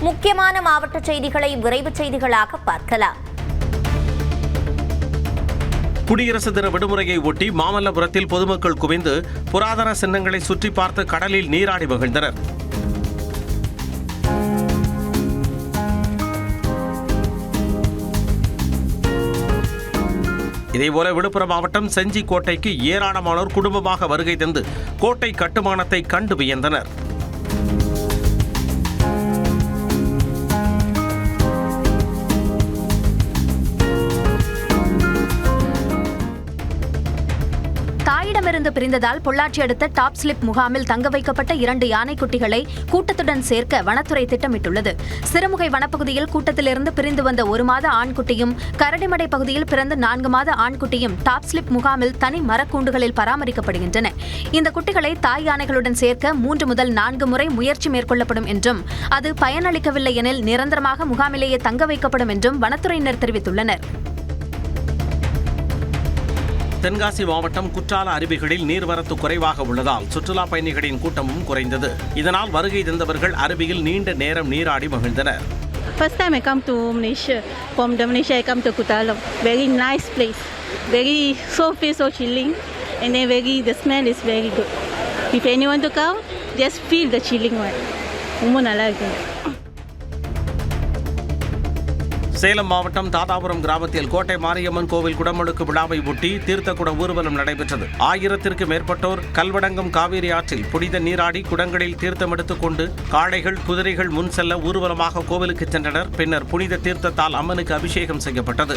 முக்கியமான மாவட்ட செய்திகளை விரைவு செய்திகளாக பார்க்கலாம். குடியரசு தின விடுமுறையை ஒட்டி மாமல்லபுரத்தில் பொதுமக்கள் குவிந்து புராதன சின்னங்களை சுற்றி பார்த்து கடலில் நீராடி மகிழ்ந்தனர். இதேபோல விழுப்புரம் மாவட்டம் செஞ்சி கோட்டைக்கு ஏராளமானோர் குடும்பமாக வருகை தந்து கோட்டை கட்டுமானத்தை கண்டு வியந்தனர். அங்கிருந்து பிரிந்ததால் பொள்ளாச்சி அடுத்த டாப் ஸ்லிப் முகாமில் தங்க வைக்கப்பட்ட 2 யானைக்குட்டிகளை கூட்டத்துடன் சேர்க்க வனத்துறை திட்டமிட்டுள்ளது. சிறுமுகை வனப்பகுதியில் கூட்டத்திலிருந்து பிரிந்து வந்த 1 மாத ஆண்குட்டியும், கரடிமடை பகுதியில் பிறந்த 4 மாத ஆண்குட்டியும் டாப் ஸ்லிப் முகாமில் தனி மரக்கூண்டுகளில் பராமரிக்கப்படுகின்றன. இந்த குட்டிகளை தாய் யானைகளுடன் சேர்க்க 3 முதல் 4 முறை முயற்சி மேற்கொள்ளப்படும் என்றும், அது பயனளிக்கவில்லை எனில் நிரந்தரமாக முகாமிலேயே தங்க வைக்கப்படும் என்றும் வனத்துறையினர் தெரிவித்துள்ளனர். தென்காசி மாவட்டம் குற்றால அருவிகளில் நீர்வரத்து குறைவாக உள்ளதால் சுற்றுலா பயணிகளின் கூட்டமும் குறைந்தது. இதனால் வருகை தந்தவர்கள் அருவியில் நீண்ட நேரம் நீராடி மகிழ்ந்தனர். First time I come to Malaysia. From Malaysia I come to Kuttalam. Very nice place. Very so feel so chilling, and then the smell is very good. If anyone to come, just feel the chilling one. ரொம்ப நல்லா இருக்கு. சேலம் மாவட்டம் தாதாபுரம் கிராமத்தில் கோட்டை மாரியம்மன் கோவில் குடமுழுக்கு விழாவை ஒட்டி தீர்த்தக்குட ஊர்வலம் நடைபெற்றது. 1000த்திற்கும் மேற்பட்டோர் கல்வடங்கம் காவிரி ஆற்றில் புனித நீராடி குடங்களில் தீர்த்தம் எடுத்துக் கொண்டு காளைகள், குதிரைகள் முன் செல்ல ஊர்வலமாக கோவிலுக்கு சென்றனர். பின்னர் புனித தீர்த்தத்தால் அம்மனுக்கு அபிஷேகம் செய்யப்பட்டது.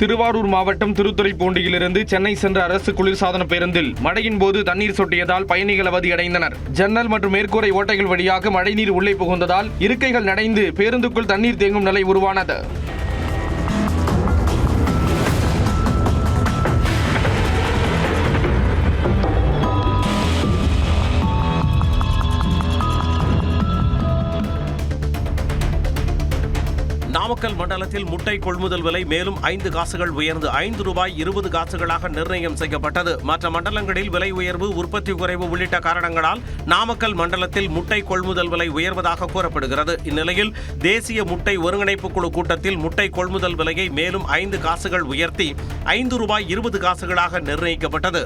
திருவாரூர் மாவட்டம் திருத்துறைப்பூண்டியிலிருந்து சென்னை சென்ற அரசு குளிர்சாதன பேருந்தில் மழையின் போது தண்ணீர் சொட்டியதால் பயணிகள் அவதியடைந்தனர். ஜன்னல் மற்றும் மேற்கூரை ஓட்டைகள் வழியாக மழைநீர் உள்ளே புகுந்ததால் இருக்கைகள் நனைந்து பேருந்துக்குள் தண்ணீர் தேங்கும் நிலை உருவானது. நாமக்கல் மண்டலத்தில் முட்டை கொள்முதல் விலை மேலும் 5 காசுகள் உயர்ந்து ₹5.20 நிர்ணயம் செய்யப்பட்டது. மற்ற மண்டலங்களில் விலை உயர்வு, உற்பத்தி குறைவு உள்ளிட்ட காரணங்களால் நாமக்கல் மண்டலத்தில் முட்டை கொள்முதல் விலை உயர்வதாக கூறப்படுகிறது. இந்நிலையில் தேசிய முட்டை ஒருங்கிணைப்பு குழு கூட்டத்தில் முட்டை கொள்முதல் விலையை மேலும் 5 காசுகள் உயர்த்தி ₹5.20 நிர்ணயிக்கப்பட்டது.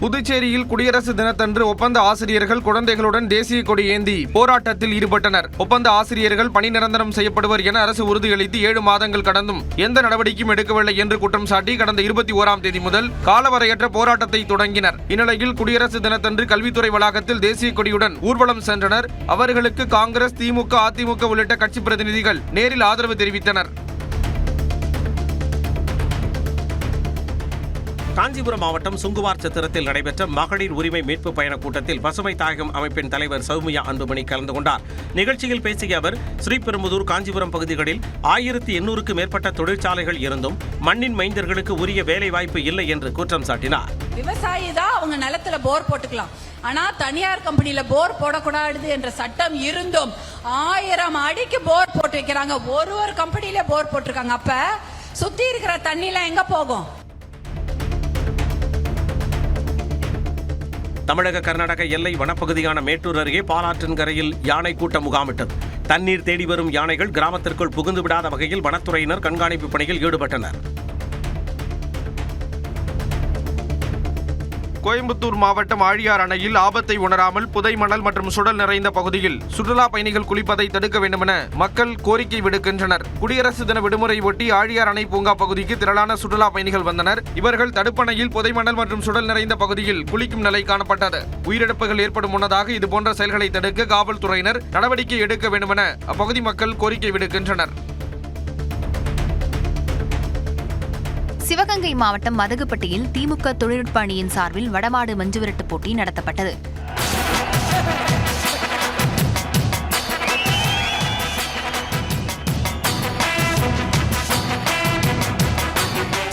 புதுச்சேரியில் குடியரசு தினத்தன்று ஒப்பந்த ஆசிரியர்கள் குழந்தைகளுடன் தேசிய கொடி ஏந்தி போராட்டத்தில் ஈடுபட்டனர். ஒப்பந்த ஆசிரியர்கள் பணி நிரந்தரம் செய்யப்படுவர் என அரசு உறுதியளித்து 7 மாதங்கள் கடந்தும் எந்த நடவடிக்கையும் எடுக்கவில்லை என்று குற்றம் சாட்டி கடந்த 21ஆம் தேதி முதல் காலவரையற்ற போராட்டத்தை தொடங்கினர். இந்நிலையில் குடியரசு தினத்தன்று கல்வித்துறை வளாகத்தில் தேசிய கொடியுடன் ஊர்வலம் சென்றனர். அவர்களுக்கு காங்கிரஸ், திமுக, அதிமுக உள்ளிட்ட கட்சி பிரதிநிதிகள் நேரில் ஆதரவு தெரிவித்தனர். காஞ்சிபுரம் மாவட்டம் சுங்குவார் சத்திரத்தில் நடைபெற்ற மகளிர் உரிமை மீட்பு பயண கூட்டத்தில் பசுமை தாயகம் அமைப்பின் தலைவர் சௌமியா அன்புமணி கலந்து கொண்டார். நிகழ்ச்சியில் பேசிய அவர், ஸ்ரீபெரும்புதூர், காஞ்சிபுரம் பகுதிகளில் 1800க்கும் மேற்பட்ட தொழிற்சாலைகள் இருந்தும் மண்ணின் மைந்தர்களுக்கு உரிய வேலை வாய்ப்பு இல்லை என்று குற்றம் சாட்டினார். விவசாயி தான் அவங்க நிலத்துல போர் போட்டுக்கலாம், ஆனா தனியார் கம்பெனில போர் போடக்கூடாது என்ற சட்டம் இருந்தும் 1000 அடிக்கு போர் போட்டு வைக்கிறாங்க. ஒரு கம்பெனில போர் போட்டிருக்காங்க. அப்ப சுத்தி இருக்கிற தண்ணி எல்லாம் எங்க போகும்? தமிழக கர்நாடக எல்லை வனப்பகுதியான மேட்டூர் அருகே பாலாற்றின் கரையில் யானை கூட்டம் முகாமிட்டது. தண்ணீர் தேடி வரும் யானைகள் கிராமத்திற்குள் புகுந்து விடாத வகையில் வனத்துறையினர் கண்காணிப்பு பணியில் ஈடுபட்டனர். கோயம்புத்தூர் மாவட்டம் ஆழியார் அணையில் ஆபத்தை உணராமல் புதை மணல் மற்றும் சுடல் நிறைந்த பகுதியில் சுற்றுலா பயணிகள் குளிப்பதை தடுக்க வேண்டுமென மக்கள் கோரிக்கை விடுக்கின்றனர். குடியரசு தின விடுமுறை ஒட்டி ஆழியார் அணை பூங்கா பகுதிக்கு திரளான சுற்றுலா பயணிகள் வந்தனர். இவர்கள் தடுப்பணையில் புதை மணல் மற்றும் சுடல் நிறைந்த பகுதியில் குளிக்கும் நிலை காணப்பட்டது. உயிரிழப்புகள் ஏற்படும் முன்னதாக இதுபோன்ற செயல்களை தடுக்க காவல்துறையினர் நடவடிக்கை எடுக்க வேண்டுமென அப்பகுதி மக்கள் கோரிக்கை விடுக்கின்றனர். சிவகங்கை மாவட்டம் மதகுப்பட்டியில் திமுக தொழில்நுட்ப அணியின் சார்பில் வடமாடு மஞ்சுவிரட்டு போட்டி நடத்தப்பட்டது.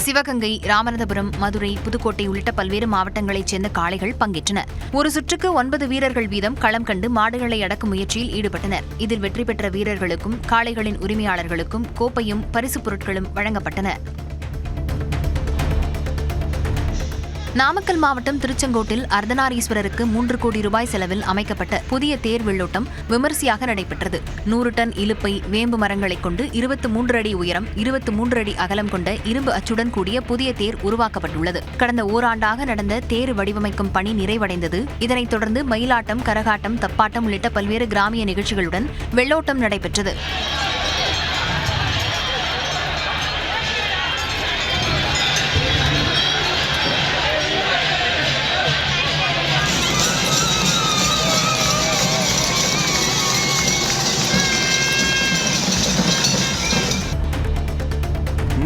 சிவகங்கை, ராமநாதபுரம், மதுரை, புதுக்கோட்டை உள்ளிட்ட பல்வேறு மாவட்டங்களைச் சேர்ந்த காளைகள் பங்கேற்றன. ஒரு சுற்றுக்கு 9 வீரர்கள் வீதம் களம் கண்டு மாடுகளை அடக்கும் முயற்சியில் ஈடுபட்டனர். இதில் வெற்றி பெற்ற வீரர்களுக்கும் காளைகளின் உரிமையாளர்களுக்கும் கோப்பையும் பரிசுப் பொருட்களும் வழங்கப்பட்டன. நாமக்கல் மாவட்டம் திருச்செங்கோட்டில் அர்த்தநாரீஸ்வரருக்கு 3 கோடி ரூபாய் செலவில் அமைக்கப்பட்ட புதிய தேர் வெள்ளோட்டம் விமரிசையாக நடைபெற்றது. 100 டன் இலுப்பை வேம்பு மரங்களைக் கொண்டு 23 அடி உயரம் 23 அடி அகலம் கொண்ட இரும்பு அச்சுடன் கூடிய புதிய தேர் உருவாக்கப்பட்டுள்ளது. கடந்த ஓராண்டாக நடந்த தேர் வடிவமைக்கும் பணி நிறைவடைந்தது. இதனைத் தொடர்ந்து மயிலாட்டம், கரகாட்டம், தப்பாட்டம் உள்ளிட்ட பல்வேறு கிராமிய நிகழ்ச்சிகளுடன் வெள்ளோட்டம் நடைபெற்றது.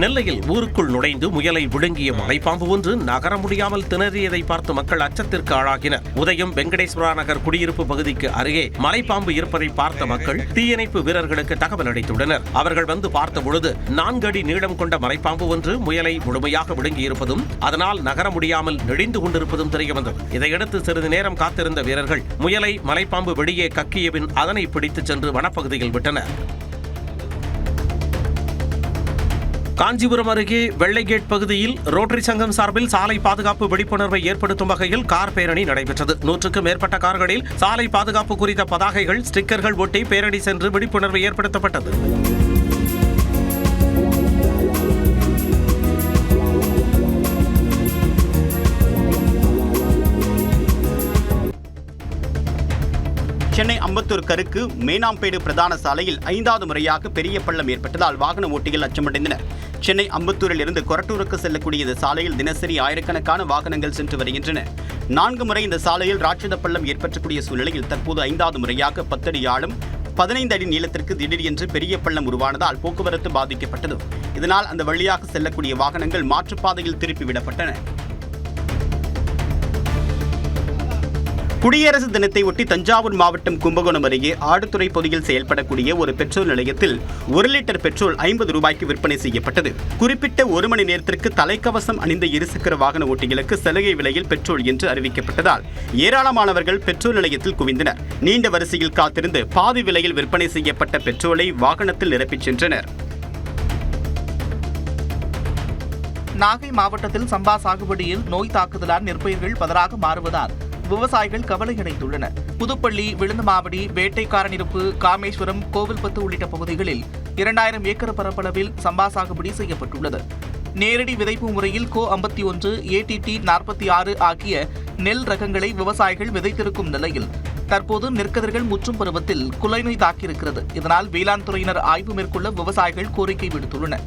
நெல்லையில் ஊருக்குள் நுழைந்து முயலை விழுங்கிய மலைப்பாம்பு ஒன்று நகர முடியாமல் திணறியதை பார்த்து மக்கள் அச்சத்திற்கு ஆளாகினர். உதயம் வெங்கடேஸ்வரா நகர் குடியிருப்பு பகுதிக்கு அருகே மலைப்பாம்பு இருப்பதை பார்த்த மக்கள் தீயணைப்பு வீரர்களுக்கு தகவல் அளித்துள்ளனர். அவர்கள் வந்து பார்த்தபொழுது 4 அடி நீளம் கொண்ட மலைப்பாம்பு ஒன்று முயலை முழுமையாக விழுங்கியிருப்பதும் அதனால் நகர முடியாமல் நெளிந்து கொண்டிருப்பதும் தெரியவந்தது. இதையடுத்து சிறிது நேரம் காத்திருந்த வீரர்கள் முயலை மலைப்பாம்பு வெளியே கக்கிய பின் அதனை பிடித்துச் சென்று வனப்பகுதியில் விட்டனர். காஞ்சிபுரம் அருகே வெள்ளைகேட் பகுதியில் ரோட்டரி சங்கம் சார்பில் சாலை பாதுகாப்பு விழிப்புணர்வை ஏற்படுத்தும் வகையில் கார் பேரணி நடைபெற்றது. 100க்கும் மேற்பட்ட கார்களில் சாலை பாதுகாப்பு குறித்த பதாகைகள், ஸ்டிக்கர்கள் ஒட்டி பேரணி சென்று விழிப்புணர்வு ஏற்படுத்தப்பட்டது. சென்னை அம்பத்தூர் கருக்கு மேனாம்பேடு பிரதான சாலையில் 5வது முறையாக பெரிய பள்ளம் ஏற்பட்டதால் வாகன ஓட்டிகள் அச்சமடைந்தனர். சென்னை அம்பத்தூரில் இருந்து கொரட்டூருக்கு செல்லக்கூடிய இந்த சாலையில் தினசரி ஆயிரக்கணக்கான வாகனங்கள் சென்று வருகின்றன. 4 முறை இந்த சாலையில் ராட்சத பள்ளம் ஏற்பட்டக்கூடிய சூழ்நிலையில் தற்போது 5வது முறையாக 10 அடி ஆழம் 15 அடி நீளத்திற்கு திடீரென்று பெரிய பள்ளம் உருவானதால் போக்குவரத்து பாதிக்கப்பட்டது. இதனால் அந்த வழியாக செல்லக்கூடிய வாகனங்கள் மாற்றுப்பாதையில் திருப்பிவிடப்பட்டன. குடியரசு தினத்தை ஒட்டி தஞ்சாவூர் மாவட்டம் கும்பகோணம் அருகே ஆடுதுறை பகுதியில் செயல்படக்கூடிய ஒரு பெட்ரோல் நிலையத்தில் 1 லிட்டர் பெட்ரோல் 50 ரூபாய்க்கு விற்பனை செய்யப்பட்டது. குறிப்பிட்ட 1 மணி நேரத்திற்கு தலைக்கவசம் அணிந்த இருசக்கர வாகன ஓட்டிகளுக்கு சலுகை விலையில் பெட்ரோல் என்று அறிவிக்கப்பட்டதால் ஏராளமானவர்கள் பெட்ரோல் நிலையத்தில் குவிந்தனர். நீண்ட வரிசையில் காத்திருந்து பாதி விலையில் விற்பனை செய்யப்பட்ட பெட்ரோலை வாகனத்தில் நிரப்பிச் சென்றனர். நாகை மாவட்டத்தில் சம்பா சாகுபடியில் நோய் தாக்குதலால் நெற்பயிர்கள் பதறாக மாறுவதால் விவசாயிகள் கவலையடைந்துள்ளனர். புதுப்பள்ளி, விழுந்தமாவடி, வேட்டைக்காரனிருப்பு, காமேஸ்வரம், கோவில்பத்து உள்ளிட்ட பகுதிகளில் 2000 ஏக்கர் பரப்பளவில் சம்பா சாகுபடி செய்யப்பட்டுள்ளது. நேரடி விதைப்பு முறையில் கோ 51, ATT 46 ஆகிய நெல் ரகங்களை விவசாயிகள் விதைத்திருக்கும் நிலையில் தற்போது நெற்கதிர்கள் முற்றும் பருவத்தில் குலைநோய் தாக்கியிருக்கிறது. இதனால் வேளாண் துறையினர் ஆய்வு மேற்கொள்ள விவசாயிகள் கோரிக்கை விடுத்துள்ளனர்.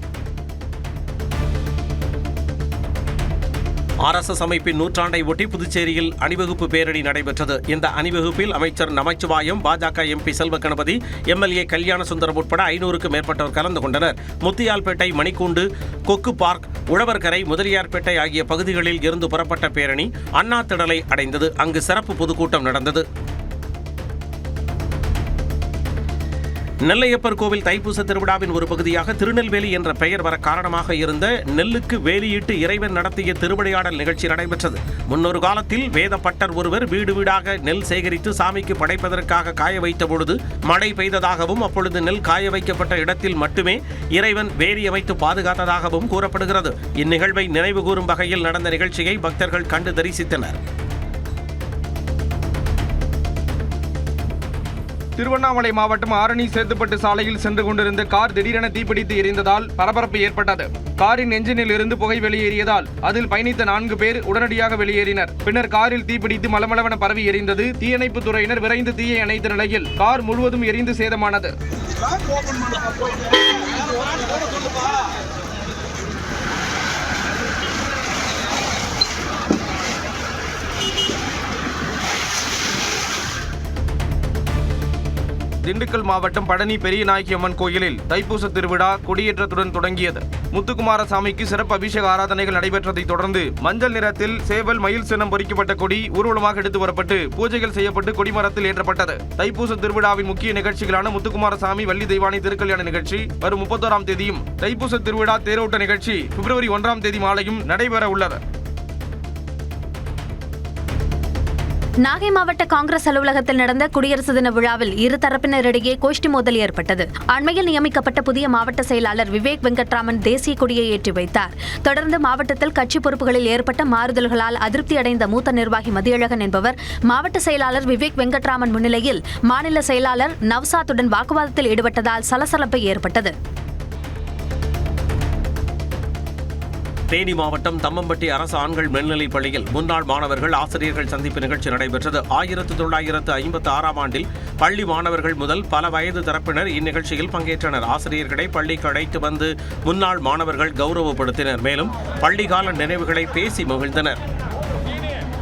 RSS அமைப்பின் 100ஆண்டை ஒட்டி புதுச்சேரியில் அணிவகுப்பு பேரணி நடைபெற்றது. இந்த அணிவகுப்பில் அமைச்சர் நமச்சிவாயம், பாஜக MP செல்வ கணபதி, MLA கல்யாண சுந்தரம் உட்பட 500க்கும் மேற்பட்டோர் கலந்து கொண்டனர். முத்தியால்பேட்டை, மணிக்கூண்டு, கொக்கு பார்க், உழவர்கரை, முதலியார்பேட்டை ஆகிய பகுதிகளில் இருந்து புறப்பட்ட பேரணி அண்ணா திடலை அடைந்தது. அங்கு சிறப்பு பொதுக்கூட்டம் நடந்தது. நெல்லையப்பர் கோவில் தைப்பூச திருவிழாவின் ஒரு பகுதியாக திருநெல்வேலி என்ற பெயர் வர காரணமாக இருந்த நெல்லுக்கு வேலியிட்டு இறைவன் நடத்திய திருவிளையாடல் நிகழ்ச்சி நடைபெற்றது. முன்னொரு காலத்தில் வேத பட்டர் ஒருவர் வீடு வீடாக நெல் சேகரித்து சாமிக்கு படைப்பதற்காக காய வைத்த பொழுது மழை பெய்ததாகவும் அப்பொழுது நெல் காய வைக்கப்பட்ட இடத்தில் மட்டுமே இறைவன் வேலி அமைத்து பாதுகாத்ததாகவும் கூறப்படுகிறது. இந்நிகழ்வை நினைவு கூறும் வகையில் நடந்த நிகழ்ச்சியை பக்தர்கள் கண்டு தரிசித்தனர். திருவண்ணாமலை மாவட்டம் ஆரணி சேத்துப்பட்டு சாலையில் சென்று கொண்டிருந்த கார் திடீரென தீப்பிடித்து எரிந்ததால் பரபரப்பு ஏற்பட்டது. காரின் என்ஜினில் இருந்து புகை வெளியேறியதால் அதில் பயணித்த 4 பேர் உடனடியாக வெளியேறினர். பின்னர் காரில் தீப்பிடித்து மலமளவென பரவி எரிந்தது. தீயணைப்பு துறையினர் விரைந்து தீயை அணைத்த நிலையில் கார் முழுவதும் எரிந்து சேதமானது. திண்டுக்கல் மாவட்டம் பழனி பெரியநாயகி அம்மன் கோயிலில் தைப்பூச திருவிழா கொடியேற்றத்துடன் தொடங்கியது. முத்துக்குமாரசாமிக்கு சிறப்பு அபிஷேக ஆராதனைகள் நடைபெற்றதைத் தொடர்ந்து மஞ்சள் நிறத்தில் சேவல், மயில் சின்னம் பொறிக்கப்பட்ட கொடி ஊர்வலமாக எடுத்து வரப்பட்டு பூஜைகள் செய்யப்பட்டு கொடிமரத்தில் ஏற்றப்பட்டது. தைப்பூச திருவிழாவின் முக்கிய நிகழ்ச்சிகளான முத்துக்குமாரசாமி, வள்ளி தெய்வானை திருக்கல்யாண நிகழ்ச்சி வரும் 31ஆம் தேதியும், தைப்பூச திருவிழா தேரோட்ட நிகழ்ச்சி பிப்ரவரி 1ஆம் தேதி மாலையும் நடைபெற உள்ளது. நாகை மாவட்ட காங்கிரஸ் அலுவலகத்தில் நடந்த குடியரசு தின விழாவில் இரு தரப்பினரிடையே கோஷ்டி மோதல் ஏற்பட்டது. அண்மையில் நியமிக்கப்பட்ட புதிய மாவட்ட செயலாளர் விவேக் வெங்கட்ராமன் தேசிய கொடியை ஏற்றி வைத்தார். தொடர்ந்து மாவட்டத்தில் கட்சி பொறுப்புகளில் ஏற்பட்ட மாறுதல்களால் அதிருப்தி அடைந்த மூத்த நிர்வாகி மதியழகன் என்பவர் மாவட்ட செயலாளர் விவேக் வெங்கட்ராமன் முன்னிலையில் மாநில செயலாளர் நவ்சாத்துடன் வாக்குவாதத்தில் ஈடுபட்டதால் சலசலப்பு ஏற்பட்டது. தேனி மாவட்டம் தம்மம்பட்டி அரசு ஆண்கள் மேல்நிலைப் பள்ளியில் முன்னாள் மாணவர்கள் ஆசிரியர்கள் சந்திப்பு நிகழ்ச்சி நடைபெற்றது. 1956ஆம் ஆண்டில் பள்ளி மாணவர்கள் முதல் பல வயது தரப்பினர் இந்நிகழ்ச்சியில் பங்கேற்றனர். ஆசிரியர்களை பள்ளிக்கு அழைத்து வந்து முன்னாள் மாணவர்கள் கௌரவப்படுத்தினர். மேலும் பள்ளிக்கால நினைவுகளை பேசி மகிழ்ந்தனர்.